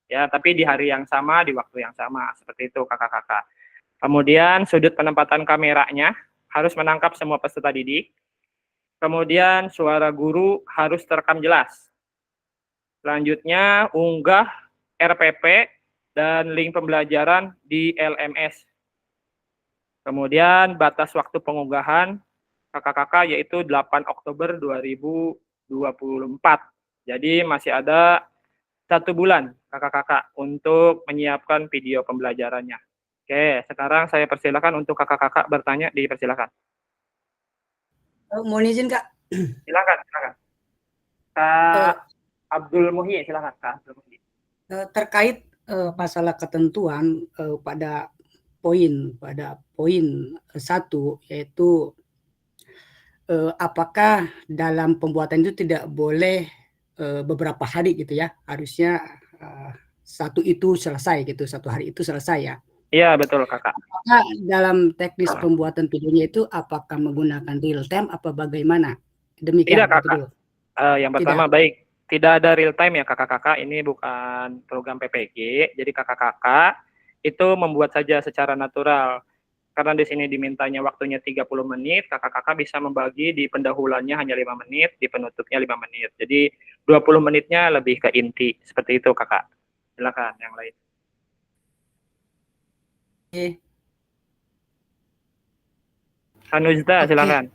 Ya, tapi di hari yang sama, di waktu yang sama, seperti itu kakak-kakak. Kemudian sudut penempatan kameranya harus menangkap semua peserta didik. Kemudian suara guru harus terekam jelas. Selanjutnya unggah RPP dan link pembelajaran di LMS. Kemudian batas waktu pengunggahan kakak-kakak yaitu 8 Oktober 2024. Jadi masih ada 1 bulan kakak-kakak untuk menyiapkan video pembelajarannya. Oke, sekarang saya persilakan untuk kakak-kakak bertanya, dipersilakan. Mohon izin Kak. Silakan. Kak Abdul Muhyi, silakan Kak Abdul Muhyi. Terkait masalah ketentuan pada poin 1 yaitu apakah dalam pembuatan itu tidak boleh beberapa hari gitu ya, harusnya satu hari itu selesai ya. Iya betul kakak. Apakah dalam teknis pembuatan videonya itu apakah menggunakan real time apa bagaimana? Demikian. Tidak kakak. Yang pertama baik, tidak ada real time ya kakak-kakak, ini bukan program PPG, jadi kakak-kakak itu membuat saja secara natural. Karena di sini dimintanya waktunya 30 menit, kakak-kakak bisa membagi di pendahuluannya hanya 5 menit, di penutupnya 5 menit. Jadi 20 menitnya lebih ke inti, seperti itu kakak. Silakan yang lain. Hanuzda, silakan.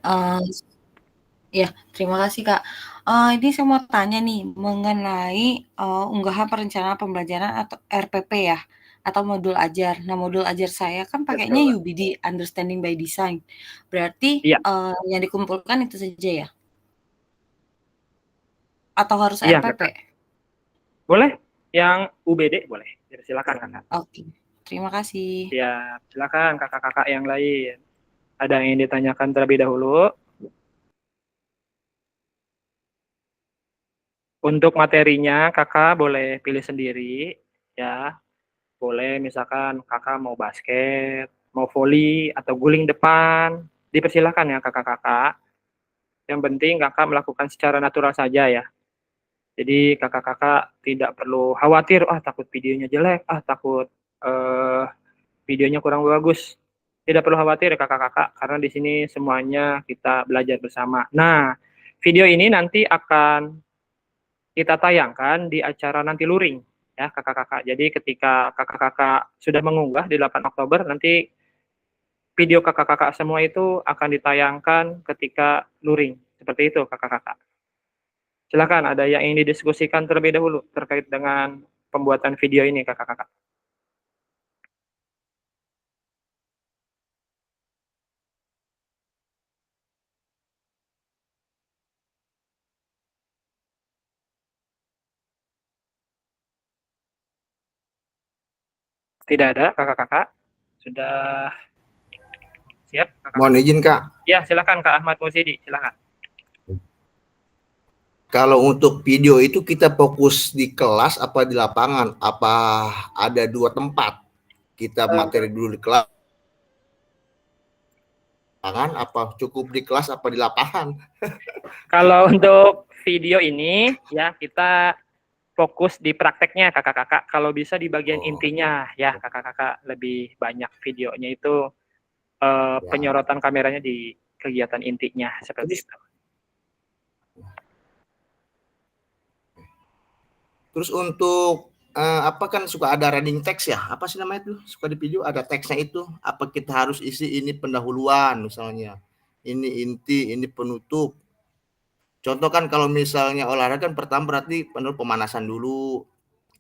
Ya, terima kasih Kak. Ini saya mau tanya nih mengenai unggahan perencanaan pembelajaran atau RPP ya, atau modul ajar. Nah, modul ajar saya kan pakainya UBD, Understanding by Design. Berarti yang dikumpulkan itu saja ya? Atau harus RPP? Kakak. Boleh, yang UBD boleh. Silakan kakak. Oke, terima kasih. Ya, silakan kakak-kakak yang lain. Ada yang ditanyakan terlebih dahulu? Untuk materinya kakak boleh pilih sendiri ya. Boleh misalkan kakak mau basket, mau volley atau guling depan, dipersilakan ya kakak-kakak. Yang penting kakak melakukan secara natural saja ya. Jadi kakak-kakak tidak perlu khawatir, takut videonya jelek, takut videonya kurang bagus. Tidak perlu khawatir kakak-kakak, karena di sini semuanya kita belajar bersama. Nah, video ini nanti akan kita tayangkan di acara nanti luring ya kakak-kakak. Jadi ketika kakak-kakak sudah mengunggah di 8 Oktober, nanti video kakak-kakak semua itu akan ditayangkan ketika luring. Seperti itu kakak-kakak. Silakan, ada yang ingin didiskusikan terlebih dahulu terkait dengan pembuatan video ini kakak-kakak. Tidak ada kakak-kakak? Sudah siap kakak-kakak? Mohon izin Kak. Ya, silakan Kak Ahmad Musidi, silakan. Kalau untuk video itu kita fokus di kelas apa di lapangan? Apa ada dua tempat? Kita materi dulu di kelas, apa cukup di kelas apa di lapangan? Kalau untuk video ini ya kita fokus di prakteknya kakak-kakak. Kalau bisa di bagian intinya ya kakak-kakak, lebih banyak videonya itu penyorotan kameranya di kegiatan intinya seperti itu. Terus untuk apa kan suka ada running text ya? Apa sih namanya itu? Suka di video ada teksnya itu. Apa kita harus isi ini pendahuluan misalnya. Ini inti, ini penutup. Contoh kan kalau misalnya olahraga kan pertama berarti pemanasan dulu.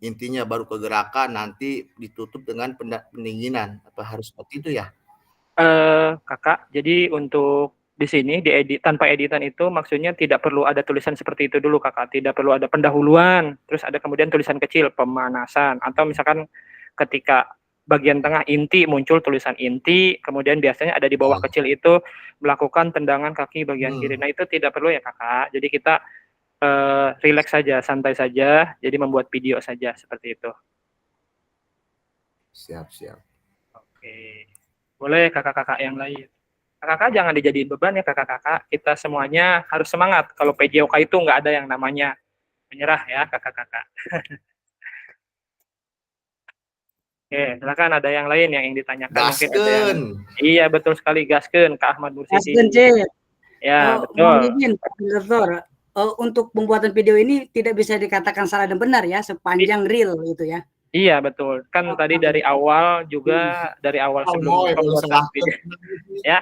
Intinya baru ke gerakan, nanti ditutup dengan pendinginan. Apa harus seperti itu ya? Kakak, jadi untuk di sini diedit tanpa editan itu maksudnya tidak perlu ada tulisan seperti itu dulu kakak, tidak perlu ada pendahuluan, terus ada kemudian tulisan kecil pemanasan, atau misalkan ketika bagian tengah inti muncul tulisan inti, kemudian biasanya ada di bawah kecil itu melakukan tendangan kaki bagian kiri. Nah itu tidak perlu ya kakak, jadi kita relax saja, santai saja, jadi membuat video saja seperti itu. Siap. Oke. Boleh kakak-kakak yang lain. Kakak-kakak jangan dijadiin beban ya kakak-kakak. Kita semuanya harus semangat. Kalau PJOK itu nggak ada yang namanya menyerah ya kakak-kakak. Oke, silakan ada yang lain yang ingin ditanyakan. Gaskeun. Mungkin ada yang... Iya betul sekali, gaskeun Kak Ahmad Mursidi. Gaskeun, C. Ya betul. Mohon izin Pak Direktur, untuk pembuatan video ini tidak bisa dikatakan salah dan benar ya, sepanjang real gitu ya. Iya betul. Kan tadi dari awal juga, dari awal sebelum pembuatan video. Ya.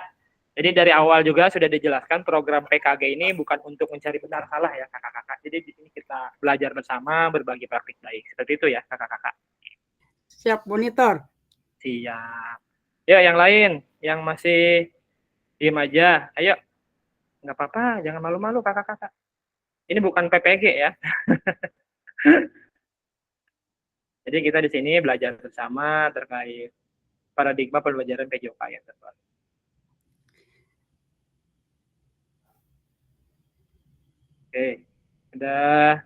Jadi dari awal juga sudah dijelaskan program PKG ini bukan untuk mencari benar salah ya kakak-kakak. Jadi di sini kita belajar bersama, berbagi praktik baik. Seperti itu ya kakak-kakak. Siap monitor. Siap. Ya yang lain yang masih diem aja, ayo. Nggak apa-apa, jangan malu-malu kakak-kakak. Ini bukan PPG ya. Jadi kita di sini belajar bersama terkait paradigma pembelajaran PJOK yang terbaru. Oke, sudah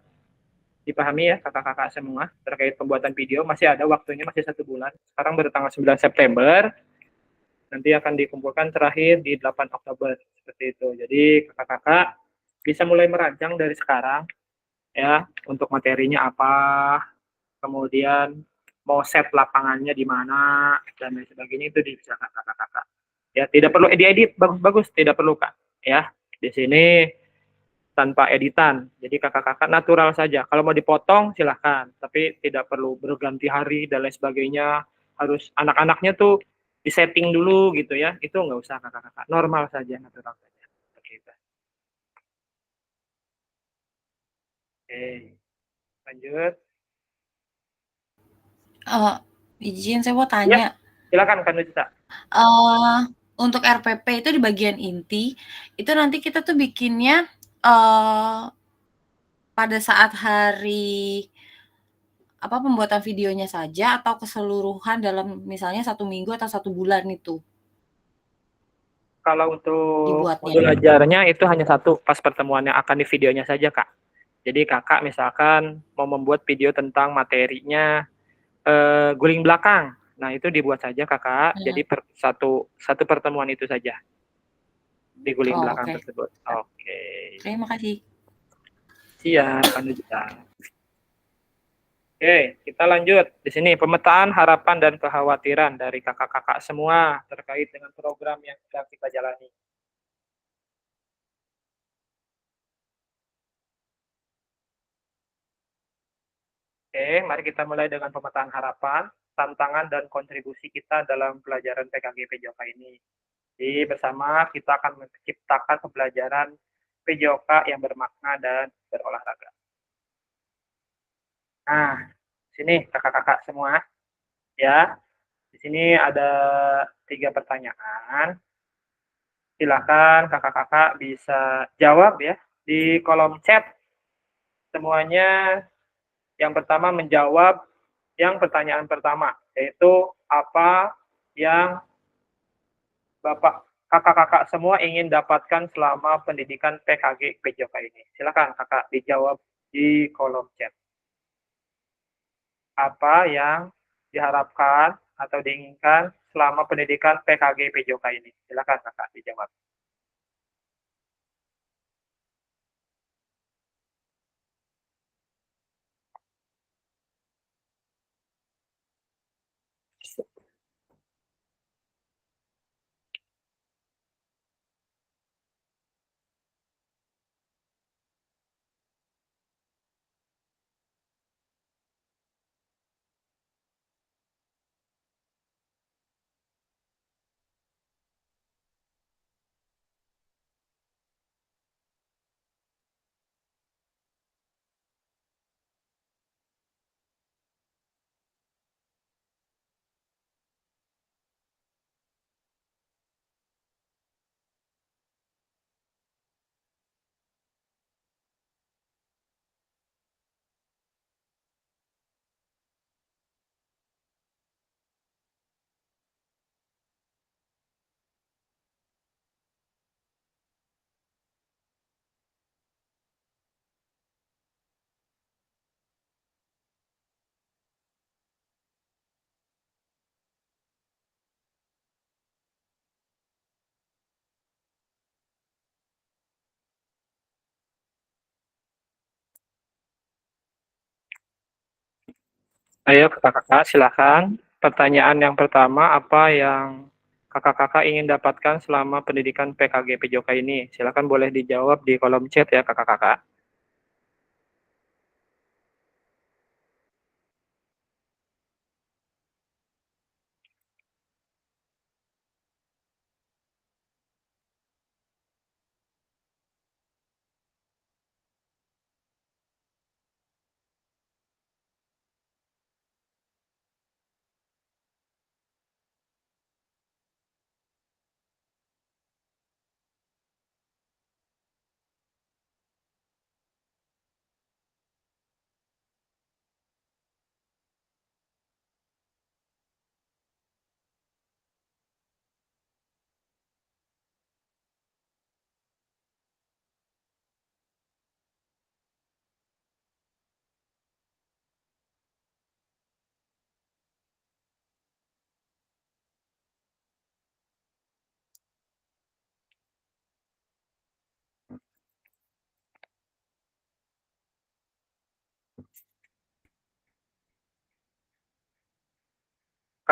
dipahami ya kakak-kakak semua terkait pembuatan video. Masih ada waktunya, masih 1 bulan. Sekarang baru tanggal 9 September. Nanti akan dikumpulkan terakhir di 8 Oktober. Seperti itu. Jadi kakak-kakak bisa mulai merancang dari sekarang ya, untuk materinya apa, kemudian mau set lapangannya di mana dan lain sebagainya, itu bisa kakak-kakak. Ya, tidak perlu edit bagus-bagus, tidak perlu Kak. Ya, di sini tanpa editan. Jadi kakak-kakak natural saja. Kalau mau dipotong silahkan, tapi tidak perlu berganti hari dan lain sebagainya. Harus anak-anaknya tuh disetting dulu gitu ya. Itu nggak usah kakak-kakak. Normal saja, natural saja. Oke, lanjut. Izin saya mau Ya, tanya. silakan Kak Nujita. Untuk RPP itu di bagian inti, itu nanti kita tuh bikinnya pada saat hari pembuatan videonya saja atau keseluruhan dalam misalnya 1 minggu atau 1 bulan itu Kalau untuk dibuatnya? modul ajarnya itu hanya satu, pas pertemuan yang akan di videonya saja Kak. Jadi kakak misalkan mau membuat video tentang materinya guling belakang. Nah, itu dibuat saja kakak. Jadi satu pertemuan itu saja di guling Oh, belakang oke. tersebut. Oke. Terima kasih. Siap, Kanujita. Oke, kita lanjut. Di sini pemetaan harapan dan kekhawatiran dari kakak-kakak semua terkait dengan program yang sedang kita jalani. Oke, mari kita mulai dengan pemetaan harapan, tantangan dan kontribusi kita dalam pelajaran PKG PJOK ini. Jadi bersama kita akan menciptakan pembelajaran PJOK yang bermakna dan berolahraga. Nah, sini kakak-kakak semua, ya. Di sini ada 3 pertanyaan. Silakan kakak-kakak bisa jawab ya di kolom chat. Semuanya yang pertama menjawab yang pertanyaan pertama, yaitu apa yang Bapak kakak-kakak semua ingin dapatkan selama pendidikan PKG PJOK ini. Silakan kakak dijawab di kolom chat. Apa yang diharapkan atau diinginkan selama pendidikan PKG PJOK ini? Silakan kakak dijawab. Ayo kakak-kakak silakan. Pertanyaan yang pertama, apa yang kakak-kakak ingin dapatkan selama pendidikan PKG PJOK ini? Silakan boleh dijawab di kolom chat ya kakak-kakak.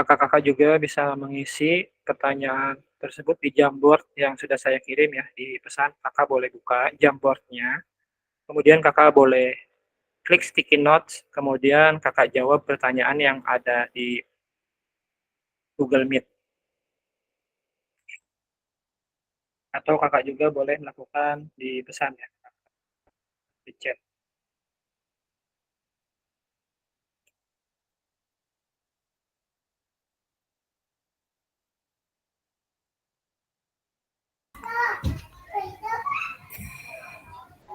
kakak-kakak juga bisa mengisi pertanyaan tersebut di Jamboard yang sudah saya kirim ya di pesan. Kakak boleh buka Jamboardnya, kemudian kakak boleh klik sticky notes, kemudian kakak jawab pertanyaan yang ada di Google Meet. Atau kakak juga boleh melakukan di pesan ya, di chat.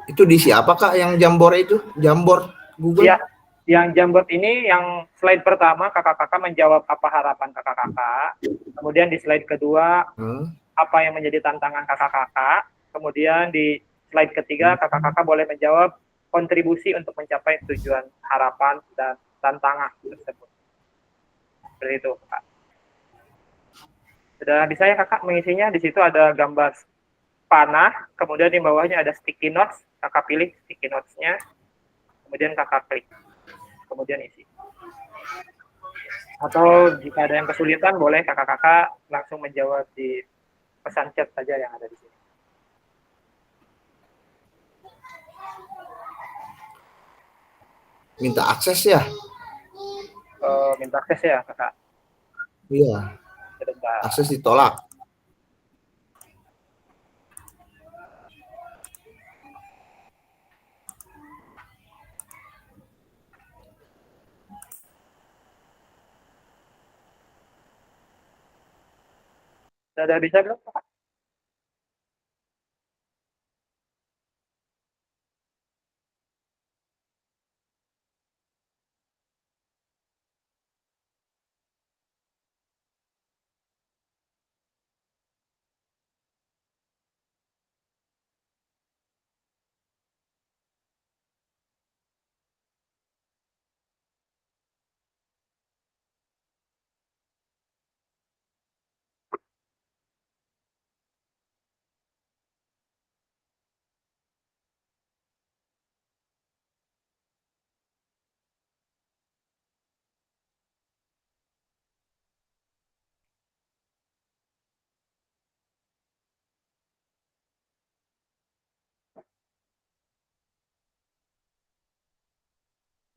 Itu di siapa Kak yang Jamboard itu? Jamboard Google? Ya, yang Jamboard ini yang slide pertama kakak-kakak menjawab apa harapan kakak-kakak. Kemudian di slide kedua apa yang menjadi tantangan kakak-kakak. Kemudian di slide ketiga kakak-kakak boleh menjawab kontribusi untuk mencapai tujuan harapan dan tantangan tersebut. Seperti itu, Kak. Sudah bisa ya kakak mengisinya? Di situ ada gambar panah, kemudian di bawahnya ada sticky notes. Kakak pilih sticky notes-nya, kemudian kakak klik, kemudian isi. Atau jika ada yang kesulitan, boleh kakak-kakak langsung menjawab di pesan chat saja yang ada di sini. Minta akses ya? Minta akses ya kakak? Iya. Sebentar. Akses ditolak. Sudah bisa belum kakak?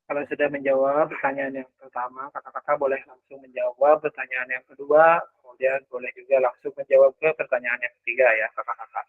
Kalau sudah menjawab pertanyaan yang pertama, kakak-kakak boleh langsung menjawab pertanyaan yang kedua, kemudian boleh juga langsung menjawab ke pertanyaan yang ketiga ya kakak-kakak.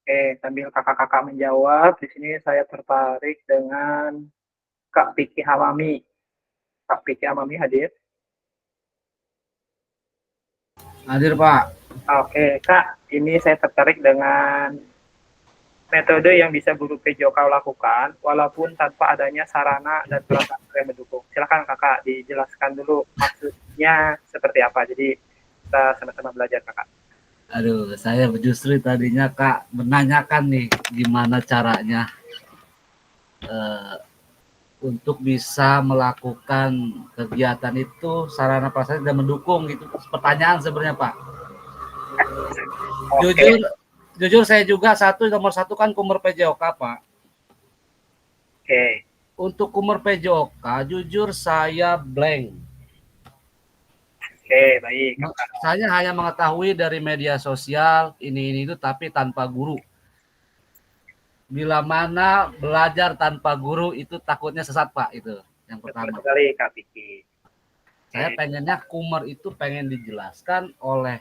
Oke, sambil kakak-kakak menjawab, di sini saya tertarik dengan Kak Piki Hamami. Kak Piki Hamami hadir? Hadir Pak. Oke, Kak, ini saya tertarik dengan metode yang bisa guru PJOK lakukan, walaupun tanpa adanya sarana dan prasarana yang mendukung. Silakan kakak dijelaskan dulu maksudnya seperti apa. Jadi kita sama-sama belajar kakak. Aduh, saya justru tadinya Kak menanyakan nih gimana caranya untuk bisa melakukan kegiatan itu sarana prasarana dan mendukung gitu. Pertanyaan sebenarnya Pak. Oke. Jujur Jujur saya juga nomor satu kan Kumur PJOK, Pak. Oke. Untuk Kumur PJOK, jujur saya blank. Oke, baik. Saya hanya mengetahui dari media sosial ini itu, tapi tanpa guru. Bila mana belajar tanpa guru itu takutnya sesat, Pak, itu yang pertama. Betul sekali, Kak Piki. Saya pengennya Kumur itu pengen dijelaskan oleh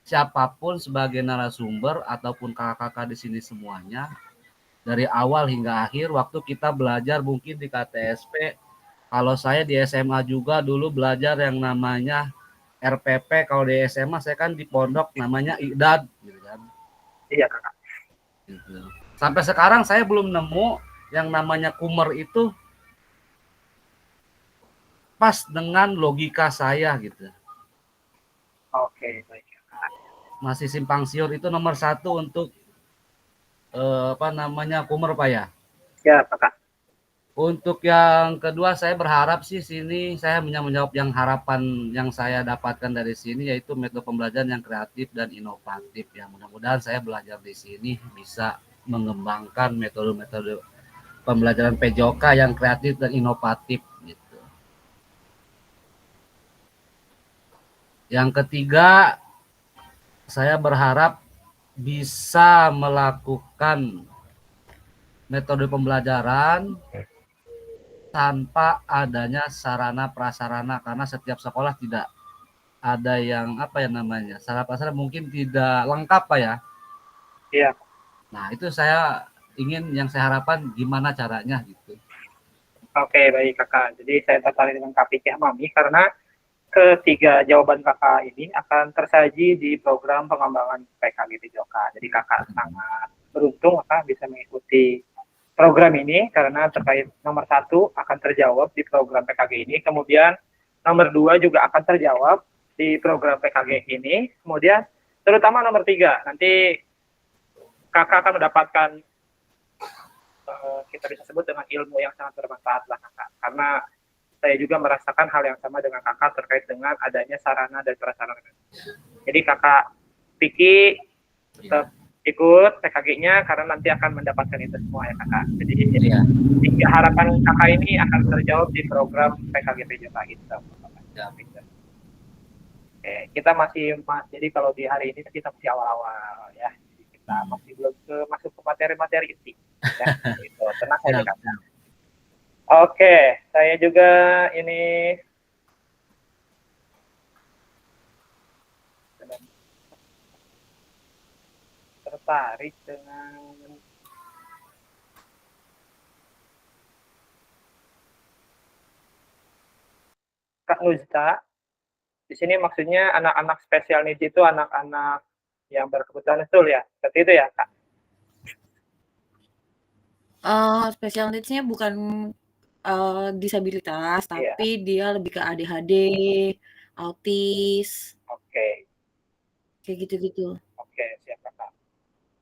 siapapun sebagai narasumber ataupun kakak-kakak di sini semuanya dari awal hingga akhir. Waktu kita belajar mungkin di KTSP, kalau saya di SMA juga dulu belajar yang namanya RPP. Kalau di SMA saya kan di pondok namanya IDAD, gitu kan. Iya, Kakak. Gitu. Sampai sekarang saya belum nemu yang namanya Kumur itu pas dengan logika saya gitu. Oke, baik. Masih simpang siur itu nomor satu untuk Kumur, Pak ya. Ya, Pak. Untuk yang kedua saya berharap sih sini saya menjawab yang harapan yang saya dapatkan dari sini, yaitu metode pembelajaran yang kreatif dan inovatif ya. Mudah-mudahan saya belajar di sini bisa mengembangkan metode-metode pembelajaran PJOK yang kreatif dan inovatif gitu. Yang ketiga, saya berharap bisa melakukan metode pembelajaran tanpa adanya sarana prasarana, karena setiap sekolah tidak ada yang sarana prasarana mungkin tidak lengkap, Pak ya. Iya. Nah, itu yang saya harapkan gimana caranya gitu. Oke, baik Kakak. Jadi saya tertarik dengan Kak Piki Mami karena ketiga jawaban Kakak ini akan tersaji di program pengembangan PKG PJOK. Jadi Kakak sangat beruntung Kakak bisa mengikuti program ini karena terkait nomor 1 akan terjawab di program PKG ini. Kemudian nomor 2 juga akan terjawab di program PKG ini. Kemudian terutama nomor 3 nanti Kakak akan mendapatkan kita bisa sebut dengan ilmu yang sangat bermanfaat lah Kakak. Karena saya juga merasakan hal yang sama dengan Kakak terkait dengan adanya sarana dan prasarana. Jadi Kakak Piki tetap ikut PKG-nya karena nanti akan mendapatkan itu semua ya Kakak. Jadi harapan Kakak ini akan terjawab di program PKG PJOK gitu. Oke, kita jadi kalau di hari ini kita masih awal-awal ya. Kita masih belum masuk ke materi-materi inti. Ya, gitu. Tenang saja Kakak. Oke, saya juga ini tertarik dengan Kak Nuzta. Di sini maksudnya anak-anak special needs itu anak-anak yang berkebutuhan khusus ya, seperti itu ya Kak? Special needs-nya bukan disabilitas, Iya. tapi dia lebih ke ADHD, autis. Oke. Kayak gitu-gitu. Oke, siap Kakak.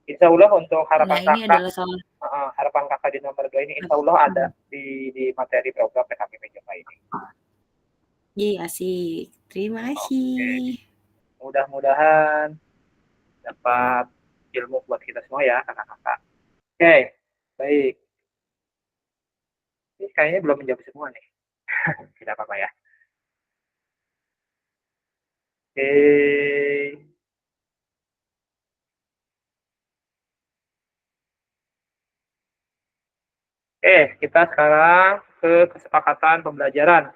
Insya Allah untuk harapan Nah, ini Kakak, adalah salah harapan Kakak di nomor 2 ini insya Allah ada di materi program PKG PJOK ini. Iya sih. Terima kasih. Mudah-mudahan dapat ilmu buat kita semua ya kakak-kakak. Oke, baik. Ini kayaknya belum menjawab semua nih. Tidak apa-apa ya. Oke. Oke, kita sekarang ke kesepakatan pembelajaran.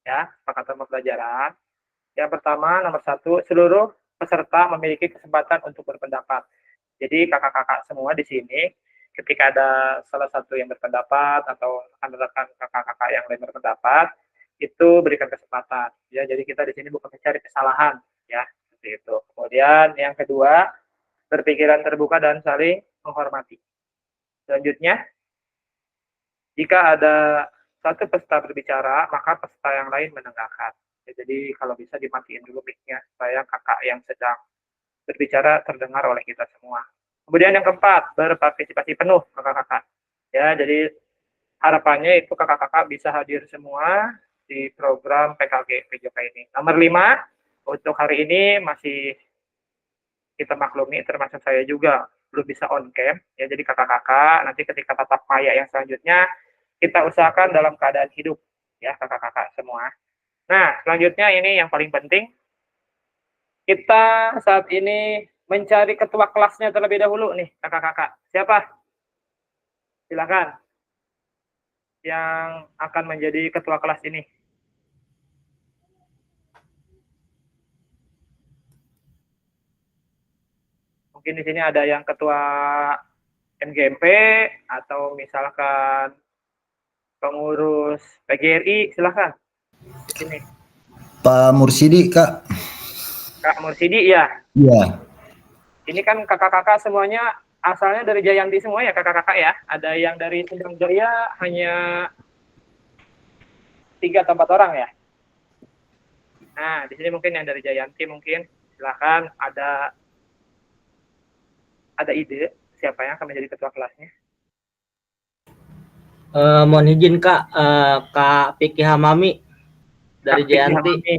Ya, kesepakatan pembelajaran. Yang pertama, nomor 1, seluruh peserta memiliki kesempatan untuk berpendapat. Jadi kakak-kakak semua di sini, ketika ada salah satu yang berpendapat atau rekan-rekan kakak-kakak yang lain berpendapat, itu berikan kesempatan. Ya, jadi kita di sini bukan mencari kesalahan, ya, seperti itu. Kemudian yang kedua, berpikiran terbuka dan saling menghormati. Selanjutnya, jika ada satu peserta berbicara, maka peserta yang lain mendengarkan. Ya, jadi kalau bisa dimatiin dulu mic-nya supaya kakak yang sedang berbicara terdengar oleh kita semua. Kemudian yang keempat, berpartisipasi penuh kakak-kakak. Ya, jadi harapannya itu kakak-kakak bisa hadir semua di program PKG PJK ini. Nomor 5, untuk hari ini masih kita maklumi, termasuk saya juga belum bisa on cam, ya. Jadi kakak-kakak nanti ketika tatap maya yang selanjutnya kita usahakan dalam keadaan hidup, ya kakak-kakak semua. Nah, selanjutnya ini yang paling penting, kita saat ini mencari ketua kelasnya terlebih dahulu nih kakak-kakak. Siapa? Silakan yang akan menjadi ketua kelas ini. Mungkin di sini ada yang ketua MGMP atau misalkan pengurus PGRI, silakan. Sini. Pak Mursidi, Kak. Kak Mursidi, ya. Iya. Ini kan kakak-kakak semuanya asalnya dari Jayanti semua ya kakak-kakak ya. Ada yang dari Sindang Jaya hanya 3 atau 4 orang ya. Nah, di sini mungkin yang dari Jayanti mungkin silakan ada ide siapa yang akan menjadi ketua kelasnya. Mohon izin Kak, Kak Piki Hamami dari Kak Piki Jayanti. Hamami.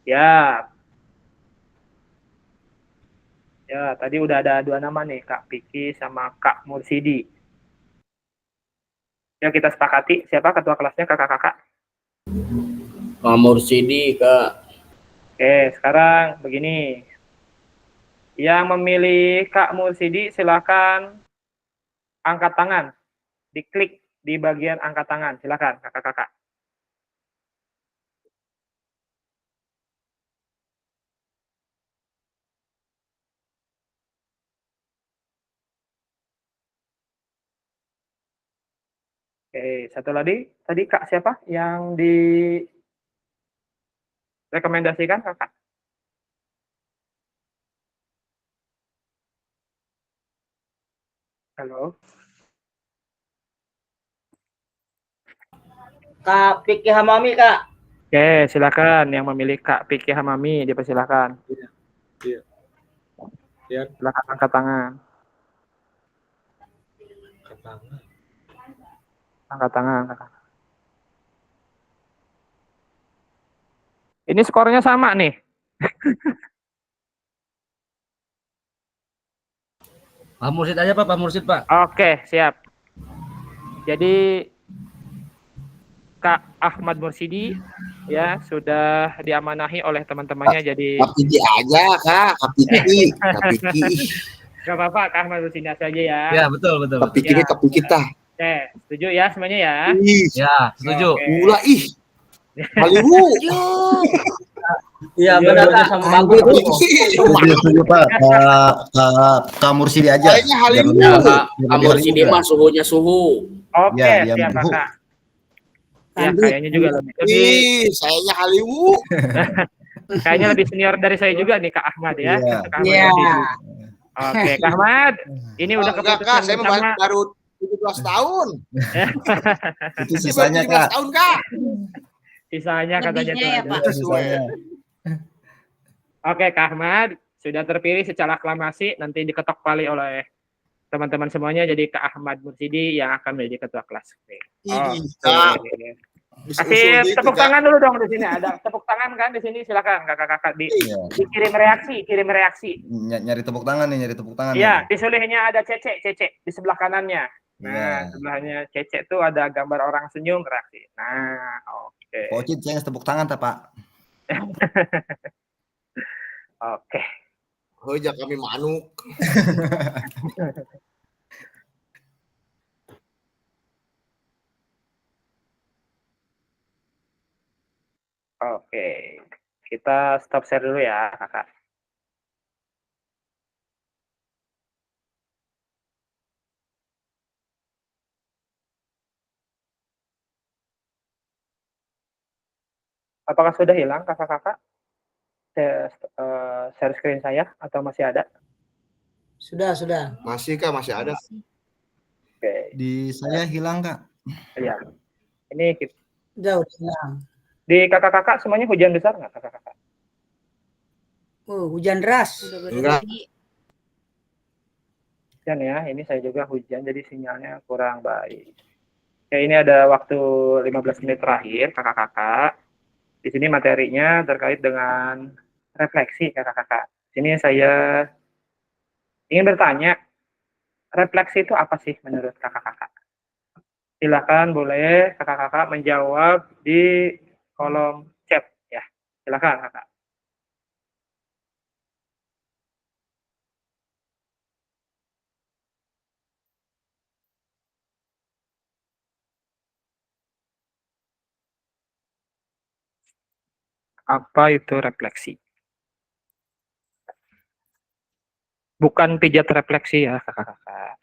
Ya. Ya, tadi udah ada 2 nama nih, Kak Piki sama Kak Mursidi. Ya, kita sepakati siapa ketua kelasnya kakak-kakak. Pak Mursidi, Kak. Oke, sekarang begini. Yang memilih Kak Mursidi silakan angkat tangan. Diklik di bagian angkat tangan. Silakan kakak-kakak. Oke, satu lagi. Tadi Kak siapa yang direkomendasikan kakak? Halo. Kak Piki Hamami, Kak. Oke, silakan yang memilih Kak Piki Hamami, dipersilakan. Iya. Iya. Silakan angkat tangan. Angkat tangan, kakak. Ini skornya sama nih. Pak Mursid aja Pak, Pak Mursid Pak. Oke, siap. Jadi Kak Ahmad Mursidi ya sudah diamanahi oleh teman-temannya jadi Kak Piki aja, Kak. Kak Piki. Kak Piki. Gak apa-apa, Kak Ahmad Mursidi saja ya. Ya, betul. Kak Piki ini Kak Piki tah. Oke, setuju ya semuanya ya? Ya, setuju. Pula ih. Malibu. Iya, benar Kak, sama bagus. Setuju, Pak. Kak Mursidi aja. Kayaknya Halimu. Ya, Kak Mursidi mah suhunya suhu. Oke, Ya, siap Bu. Kak. Ya, kayaknya juga lebih Sayanya Halimu. kayaknya lebih senior dari saya juga nih Kak Ahmad ya. Iya. Kak Ahmad Iya. Mursidi. Oke, Kak Ahmad. Ini udah Enggak, Kak. keputusan Saya bersama. baru 17 tahun. Itu sisanya, Saya baru 17 Kak. tahun, Kak. Sisanya katanya Lebihnya tuh ya, ada. Pak. Sisanya. Oke, Kak Ahmad sudah terpilih secara aklamasi, nanti diketok palu oleh teman-teman semuanya jadi Kak Ahmad Mursidi yang akan menjadi ketua kelas. Oke. Ih, Kak. Kasih Usul gitu, tepuk Kak. tangan dulu dong di sini. Ada tepuk tangan kan di sini, silakan kakak-kakak Iya. dikirim reaksi. Nyari tepuk tangan nih, nyari tepuk tangan. Iya, nih. di sulihnya ada Cece di sebelah kanannya. Nah, Iya. sebelahnya Cece tuh ada gambar orang senyum reaksi. Nah, oke. Pak Ocit, saya tepuk tangan, tak, Pak? Oke. Hojak kami manuk. Oke. Kita stop share dulu ya, Kakak. Apakah sudah hilang kakak-kakak? Share screen saya atau masih ada? Sudah. Masih, Kak, masih ada. Oke. Di saya hilang, Kak. Ya. Ini Udah hilang. di kakak-kakak semuanya hujan besar nggak kakak-kakak? Hujan deras. Enggak. Hujan ya, ini saya juga hujan jadi sinyalnya kurang baik. Oke, ini ada waktu 15 menit terakhir kakak-kakak. Di sini materinya terkait dengan refleksi kakak-kakak. Sini saya ingin bertanya, refleksi itu apa sih menurut kakak-kakak? Silakan boleh kakak-kakak menjawab di kolom chat ya. Silakan kakak. Apa itu refleksi? Bukan pijat refleksi ya kakak-kakak.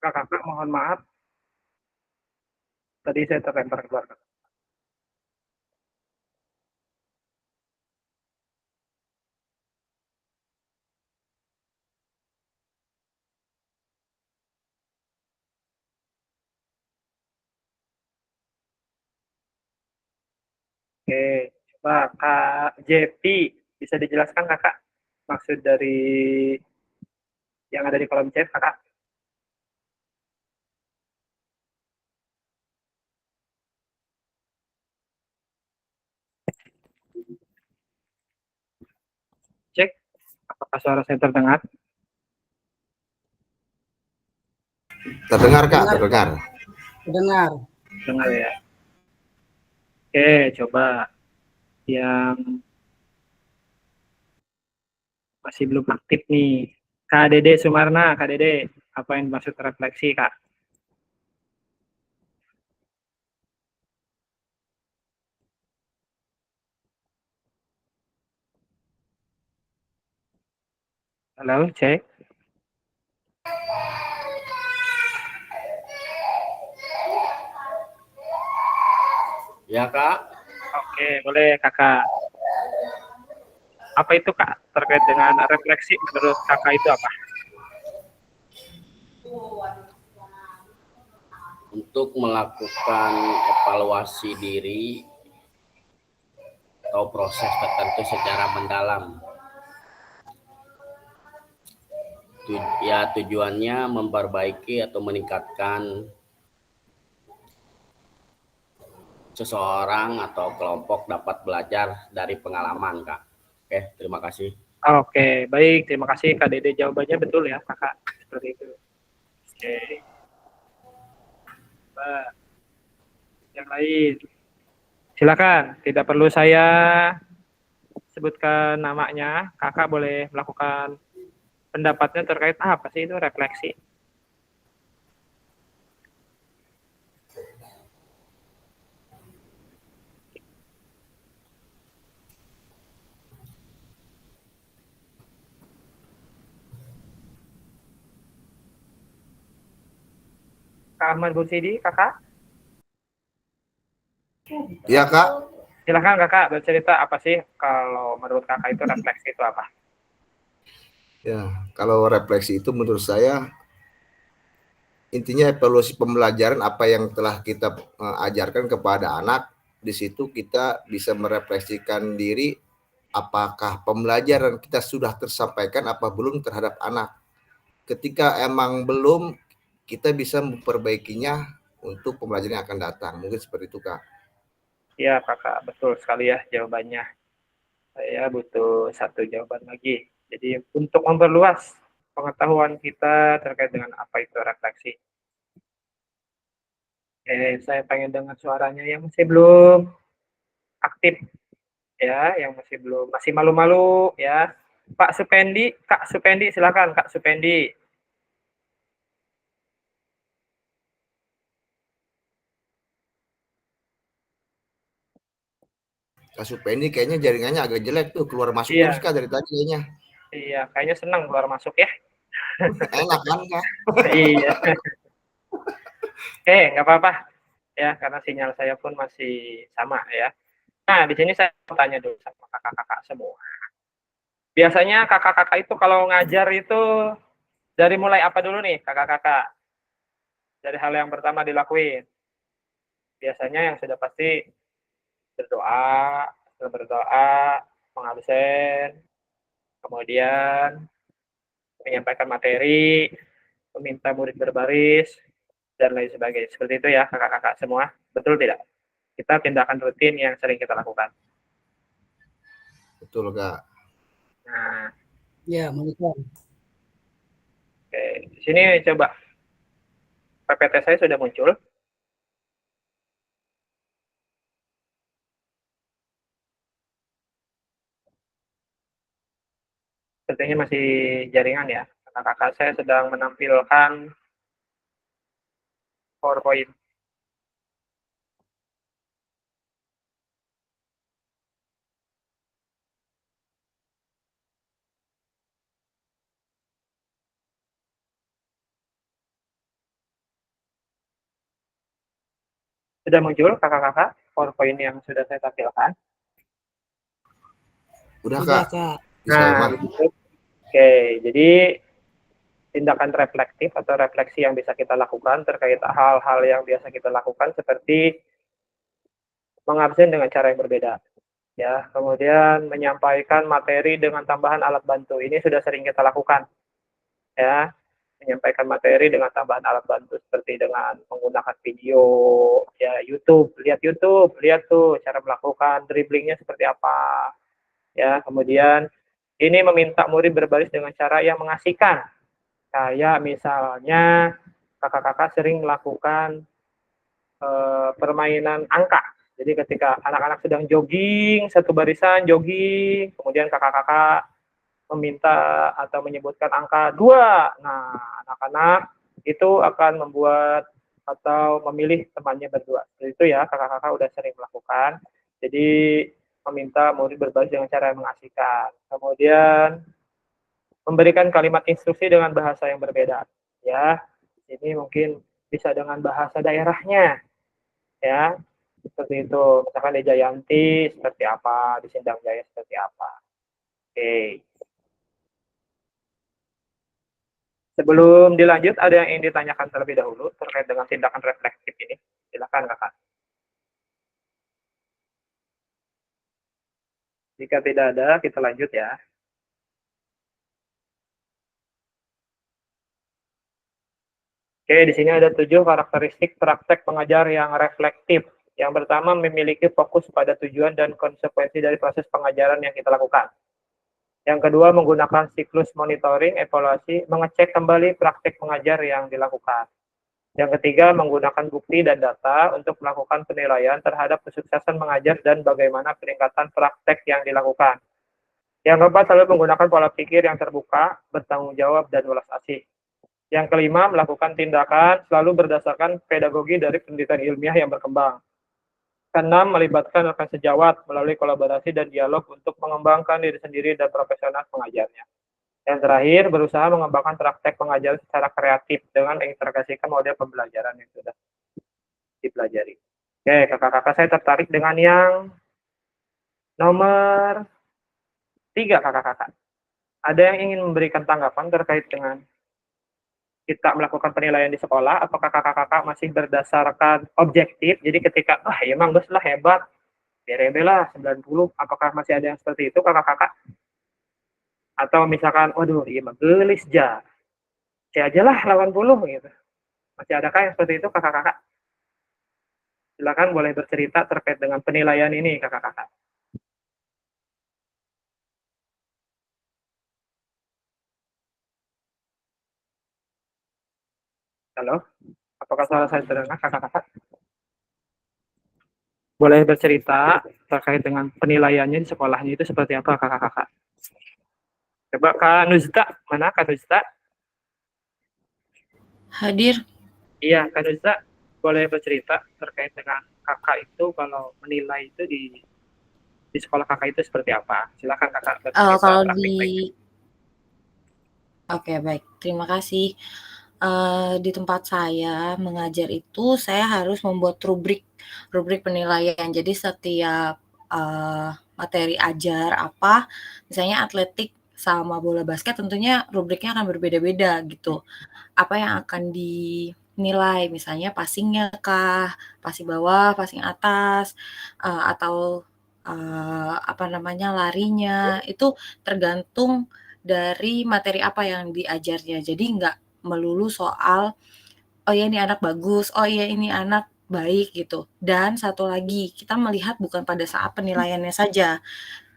Kakak-kakak mohon maaf, tadi saya terlempar keluar. Oke, coba Kak JP, bisa dijelaskan Kakak maksud dari yang ada di kolom chat Kakak? Cek, apakah suara saya terdengar? Terdengar Kak, terdengar. Dengar. Dengar ya. Oke, coba yang masih belum aktif nih. Kak Dede Sumarna, Kak Dede, apa yang dimaksud refleksi, Kak? Halo, cek. Ya Kak. Oke, boleh Kakak. Apa itu Kak? Terkait dengan refleksi menurut Kakak itu apa? Untuk melakukan evaluasi diri atau proses tertentu secara mendalam. Ya tujuannya memperbaiki atau meningkatkan seseorang atau kelompok dapat belajar dari pengalaman, Kak. Oke, terima kasih. Oke, baik. Terima kasih Kak Dede. Jawabannya betul ya, Kakak. Seperti itu. Oke. Mbak, yang lain. Silakan. Tidak perlu saya sebutkan namanya. Kakak boleh melakukan pendapatnya terkait apa sih itu refleksi. Kak Ahmad Bursidi, Kakak. Iya Kak. Silakan Kakak bercerita apa sih kalau menurut Kakak itu refleksi itu apa? Ya, kalau refleksi itu menurut saya intinya evaluasi pembelajaran apa yang telah kita ajarkan kepada anak. Di situ kita bisa merefleksikan diri apakah pembelajaran kita sudah tersampaikan apa belum terhadap anak. Ketika emang belum, kita bisa memperbaikinya untuk pembelajaran yang akan datang. Mungkin seperti itu Kak. Ya Kakak, betul sekali ya jawabannya. Saya butuh satu jawaban lagi. Jadi untuk memperluas pengetahuan kita terkait dengan apa itu refleksi. Saya pengen dengar suaranya yang masih belum aktif ya, yang masih malu-malu ya. Pak Supendi, Kak Supendi, silakan Kak Supendi. Kak Supendi kayaknya jaringannya agak jelek tuh, keluar masuk Iya. terus Kak dari tadi kayaknya. Iya, kayaknya senang keluar masuk ya. Enak kan Kak? Iya. Nggak apa-apa ya, karena sinyal saya pun masih sama ya. Nah, di sini saya mau tanya dulu sama kakak-kakak semua. Biasanya kakak-kakak itu kalau ngajar itu dari mulai apa dulu nih kakak-kakak? Dari hal yang pertama dilakuin. Biasanya yang sudah pasti berdoa, mengabsen, kemudian menyampaikan materi, meminta murid berbaris, dan lain sebagainya. Seperti itu ya kakak-kakak semua. Betul tidak? Kita tindakan rutin yang sering kita lakukan. Betul Kak. Nah, Ya, monitor. oke. Di sini coba PPT saya sudah muncul. Sepertinya masih jaringan ya. Kakak-kakak saya sedang menampilkan PowerPoint. Sudah muncul kakak-kakak PowerPoint yang sudah saya tampilkan? Udah Sudah, Kak. Kak. Nah, Oke, jadi tindakan reflektif atau refleksi yang bisa kita lakukan terkait hal-hal yang biasa kita lakukan seperti mengabsen dengan cara yang berbeda. Ya, kemudian menyampaikan materi dengan tambahan alat bantu. Ini sudah sering kita lakukan. Ya, menyampaikan materi dengan tambahan alat bantu seperti dengan menggunakan video, ya YouTube, lihat tuh cara melakukan dribblingnya seperti apa. Ya, kemudian ini meminta murid berbaris dengan cara yang mengasihkan. Kayak misalnya kakak-kakak sering melakukan permainan angka. Jadi ketika anak-anak sedang jogging, satu barisan jogging, kemudian kakak-kakak meminta atau menyebutkan angka 2. Nah, anak-anak itu akan membuat atau memilih temannya berdua. Jadi itu ya, kakak-kakak udah sering melakukan. Jadi meminta murid berbaris dengan cara yang mengasihkan. Kemudian memberikan kalimat instruksi dengan bahasa yang berbeda. Ya, ini mungkin bisa dengan bahasa daerahnya. Ya, seperti itu. Misalkan di Jayanti seperti apa, di Sindang Jaya seperti apa. Oke. Sebelum dilanjut, ada yang ingin ditanyakan terlebih dahulu terkait dengan tindakan reflektif ini. Silakan, Kakak. Jika tidak ada, kita lanjut ya. Oke, di sini ada 7 karakteristik praktek pengajar yang reflektif. Yang pertama, memiliki fokus pada tujuan dan konsekuensi dari proses pengajaran yang kita lakukan. Yang kedua, menggunakan siklus monitoring, evaluasi, mengecek kembali praktek pengajar yang dilakukan. Yang ketiga, menggunakan bukti dan data untuk melakukan penilaian terhadap kesuksesan mengajar dan bagaimana peningkatan praktek yang dilakukan. Yang keempat, selalu menggunakan pola pikir yang terbuka, bertanggung jawab, dan welas asih. Yang kelima, melakukan tindakan selalu berdasarkan pedagogi dari penelitian ilmiah yang berkembang. Keenam, melibatkan rekan sejawat melalui kolaborasi dan dialog untuk mengembangkan diri sendiri dan profesional pengajarnya. Yang terakhir, berusaha mengembangkan praktek pengajaran secara kreatif dengan mengintegrasikan model pembelajaran yang sudah dipelajari. Oke, kakak-kakak saya tertarik dengan yang nomor 3, kakak-kakak. Ada yang ingin memberikan tanggapan terkait dengan kita melakukan penilaian di sekolah, apakah kakak-kakak masih berdasarkan objektif, jadi ketika, emang bos lah hebat, BRB lah 90, apakah masih ada yang seperti itu kakak-kakak? Atau misalkan, waduh, iya mah gelis ja, C aja lah 80 gitu. Masih adakah yang seperti itu kakak-kakak? Silakan boleh bercerita terkait dengan penilaian ini kakak-kakak. Halo, apakah suara saya terdengar kakak-kakak? Boleh bercerita terkait dengan penilaiannya di sekolahnya itu seperti apa kakak-kakak? Coba Kak Nuzta, mana Kak Nuzta? Hadir. Iya, Kak Nuzta, boleh bercerita terkait dengan kakak itu kalau menilai itu di sekolah kakak itu seperti apa? Silakan kakak bercerita. Kalau Oke, baik. Terima kasih. Di tempat saya mengajar itu, saya harus membuat rubrik penilaian. Jadi setiap materi ajar apa, misalnya atletik sama bola basket, tentunya rubriknya akan berbeda-beda gitu. Apa yang akan dinilai, misalnya passing-nya kah, passing bawah, passing atas, atau larinya, itu tergantung dari materi apa yang diajarnya. Jadi nggak melulu soal, oh ya ini anak bagus, oh ya ini anak baik gitu. Dan satu lagi, kita melihat bukan pada saat penilaiannya saja,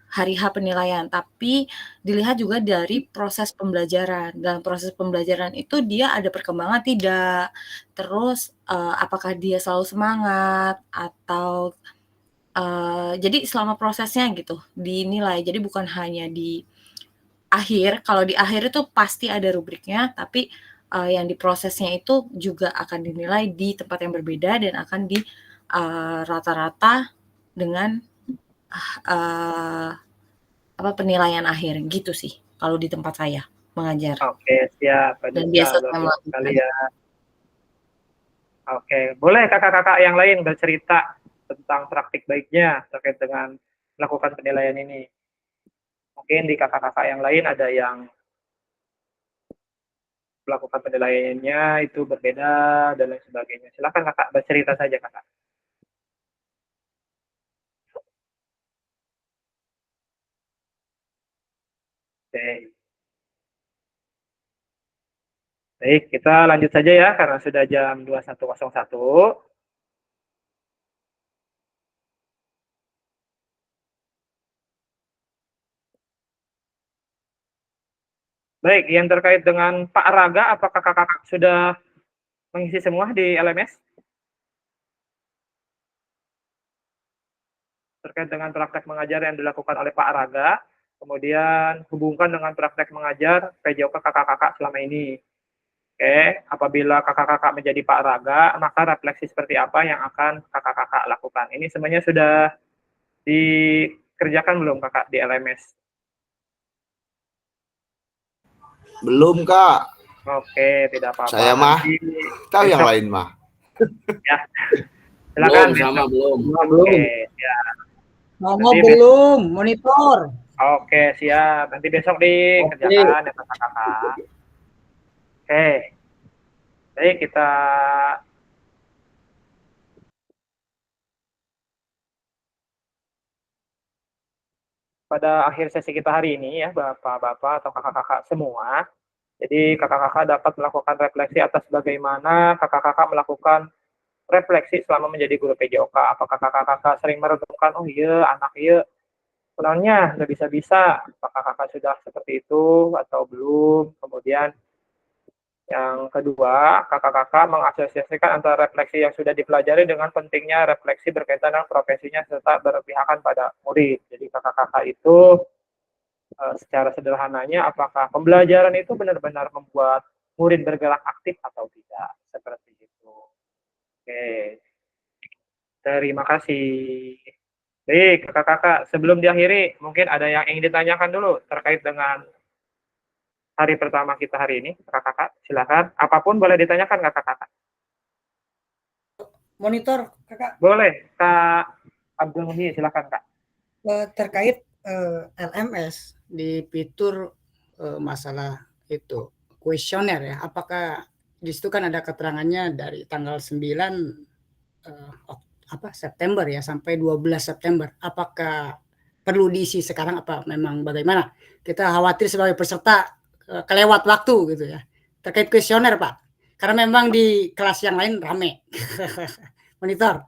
hari H penilaian, tapi dilihat juga dari proses pembelajaran. Dalam proses pembelajaran itu dia ada perkembangan tidak, terus apakah dia selalu semangat atau jadi selama prosesnya gitu dinilai. Jadi bukan hanya di akhir, kalau di akhir itu pasti ada rubriknya, tapi yang di prosesnya itu juga akan dinilai di tempat yang berbeda dan akan di rata-rata dengan penilaian akhir gitu sih kalau di tempat saya mengajar. Oke, siap. Dan biasa saya sekali melakukan. ya. Oke, boleh kakak-kakak yang lain bercerita tentang praktik baiknya terkait dengan melakukan penilaian ini. Mungkin di kakak-kakak yang lain ada yang melakukan penilaiannya itu berbeda dan lain sebagainya. Silakan kakak bercerita saja kakak. Oke. Baik, kita lanjut saja ya karena sudah jam 21.01. Baik, yang terkait dengan Pak Raga, apakah kakak sudah mengisi semua di LMS? Terkait dengan praktek mengajar yang dilakukan oleh Pak Raga, kemudian hubungkan dengan praktek mengajar PJOK kakak-kakak selama ini. Oke, apabila kakak-kakak menjadi Pak Raga, maka refleksi seperti apa yang akan kakak-kakak lakukan? Ini semuanya sudah dikerjakan belum kakak di LMS? Belum, Kak. Oke, tidak apa-apa. Saya mah tahu yang lain mah. Ya. Silakan. Belum, sama belum. Oke, ya. Mau belum, monitor. Oke, siap. Nanti besok dikerjakan ya kakak-kakak. Oke. Baik, kita pada akhir sesi kita hari ini ya, Bapak-bapak atau kakak-kakak semua. Jadi kakak-kakak dapat melakukan refleksi atas bagaimana kakak-kakak melakukan refleksi selama menjadi guru PJOK. Apakah kakak-kakak sering merenungkan, oh iya, anak iya, sebenarnya nggak bisa-bisa. Apakah kakak sudah seperti itu atau belum? Kemudian yang kedua, kakak-kakak mengasosiasikan antara refleksi yang sudah dipelajari dengan pentingnya refleksi berkaitan dengan profesinya serta berpihakan pada murid. Jadi kakak-kakak itu secara sederhananya apakah pembelajaran itu benar-benar membuat murid bergerak aktif atau tidak, seperti itu. Oke, terima kasih. Baik, kakak-kakak, sebelum diakhiri, mungkin ada yang ingin ditanyakan dulu terkait dengan hari pertama kita hari ini, kakak-kakak, silakan. Apapun boleh ditanyakan kakak-kakak. Monitor, kakak. Boleh, Kak Abdul Muhi, silakan kak. Terkait LMS di fitur masalah itu kuesioner ya, apakah di situ kan ada keterangannya dari tanggal 9 September ya sampai 12 September. Apakah perlu diisi sekarang apa memang bagaimana? Kita khawatir sebagai peserta kelewat waktu gitu ya. Terkait kuesioner, Pak. Karena memang di kelas yang lain rame. Monitor.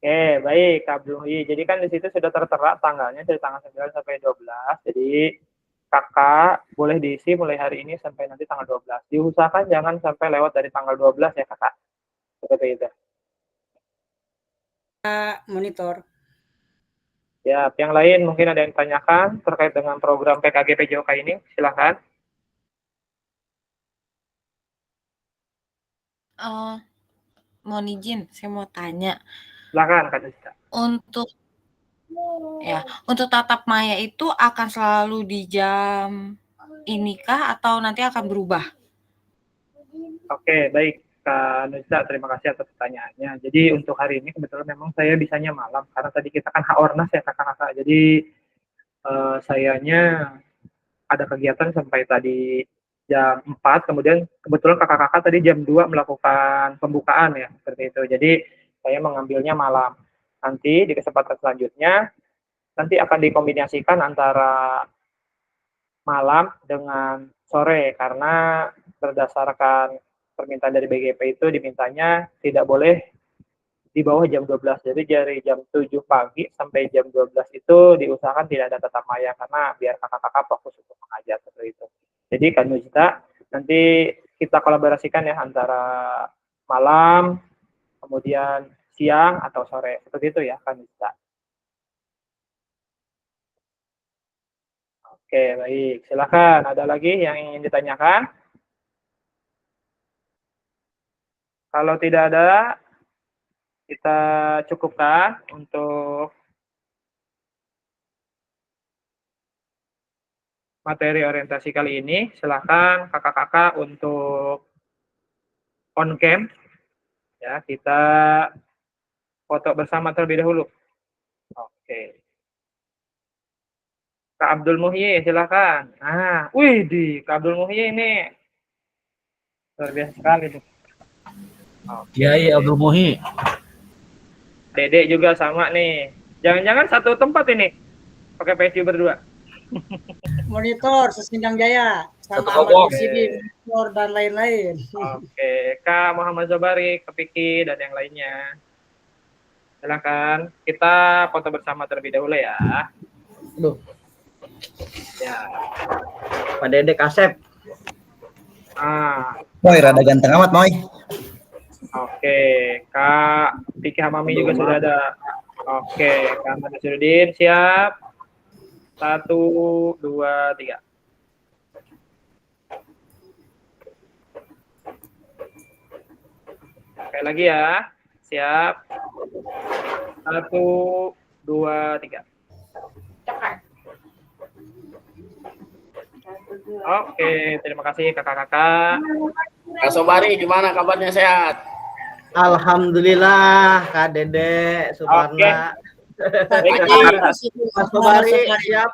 Oke, baik Kak Abdul Muhi. Jadi kan di situ sudah tertera tanggalnya dari tanggal 9 sampai 12. Jadi kakak boleh diisi mulai hari ini sampai nanti tanggal 12. Diusahakan jangan sampai lewat dari tanggal 12 ya kakak. Seperti itu. Monitor. Ya, yang lain mungkin ada yang ditanyakan terkait dengan program PKG PJOK ini, silakan. Mohon izin, saya mau tanya. Silakan Kak Jessica. Untuk tatap maya itu akan selalu di jam inikah atau nanti akan berubah? Oke, baik Kak Nuzza, terima kasih atas pertanyaannya. Jadi untuk hari ini kebetulan memang saya bisanya malam karena tadi kita kan H-Ornas ya kakak-kakak. Jadi sayanya ada kegiatan sampai tadi jam 4, kemudian kebetulan kakak-kakak tadi jam 2 melakukan pembukaan ya, seperti itu. Jadi saya mengambilnya malam. Nanti di kesempatan selanjutnya nanti akan dikombinasikan antara malam dengan sore karena berdasarkan permintaan dari BGP itu dimintanya tidak boleh di bawah jam 12. Jadi dari jam 7 pagi sampai jam 12 itu diusahakan tidak ada tatap maya karena biar kakak-kakak fokus untuk mengajar seperti itu. Jadi kan Nujita, nanti kita kolaborasikan ya antara malam, kemudian siang atau sore. Seperti itu ya kan Nujita. Oke, baik. Silakan. Ada lagi yang ingin ditanyakan? Kalau tidak ada, kita cukupkan untuk materi orientasi kali ini. Silakan kakak-kakak untuk on cam. Ya, kita foto bersama terlebih dahulu. Oke. Kak Abdul Muhyi, silakan. Kak Abdul Muhyi ini luar biasa sekali nih. Kiai Abdul Muhyi. Dedek juga sama nih. Jangan-jangan satu tempat ini pakai peci berdua. monitor Sesindang Jaya sama Satu Ahmad kelompok. Rusidi monitor dan lain-lain. Oke, Kak Muhammad Zabari, Kak Piki, dan yang lainnya. Silakan, kita foto bersama terlebih dahulu ya. Aduh, Ya. Pak Dede Kasep. Moy, rada ganteng amat, Moy. Oke, Kak Piki Hamami juga sudah ada. Oke, Kak Ahmad Nasruddin siap. 1, 2, 3. Sekali lagi ya. Siap. 1, 2, 3. Oke, terima kasih kakak-kakak. Kak Sobari, gimana kabarnya, sehat? Alhamdulillah, Kak Dede, Suparna. Baik, Mas Sobari, siap.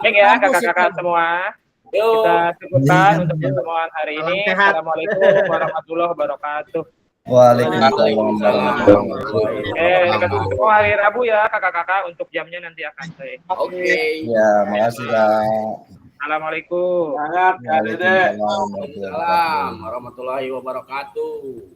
Baik ya kakak-kakak semua. Kita cukupkan untuk pertemuan hari ini. Assalamualaikum warahmatullahi wabarakatuh. Waalaikumsalam. Dikasih ketemu hari Rabu ya kakak-kakak, untuk jamnya nanti akan saya. Oke. Ya, makasih Kak. Assalamualaikum. Waalaikumsalam warahmatullahi wabarakatuh.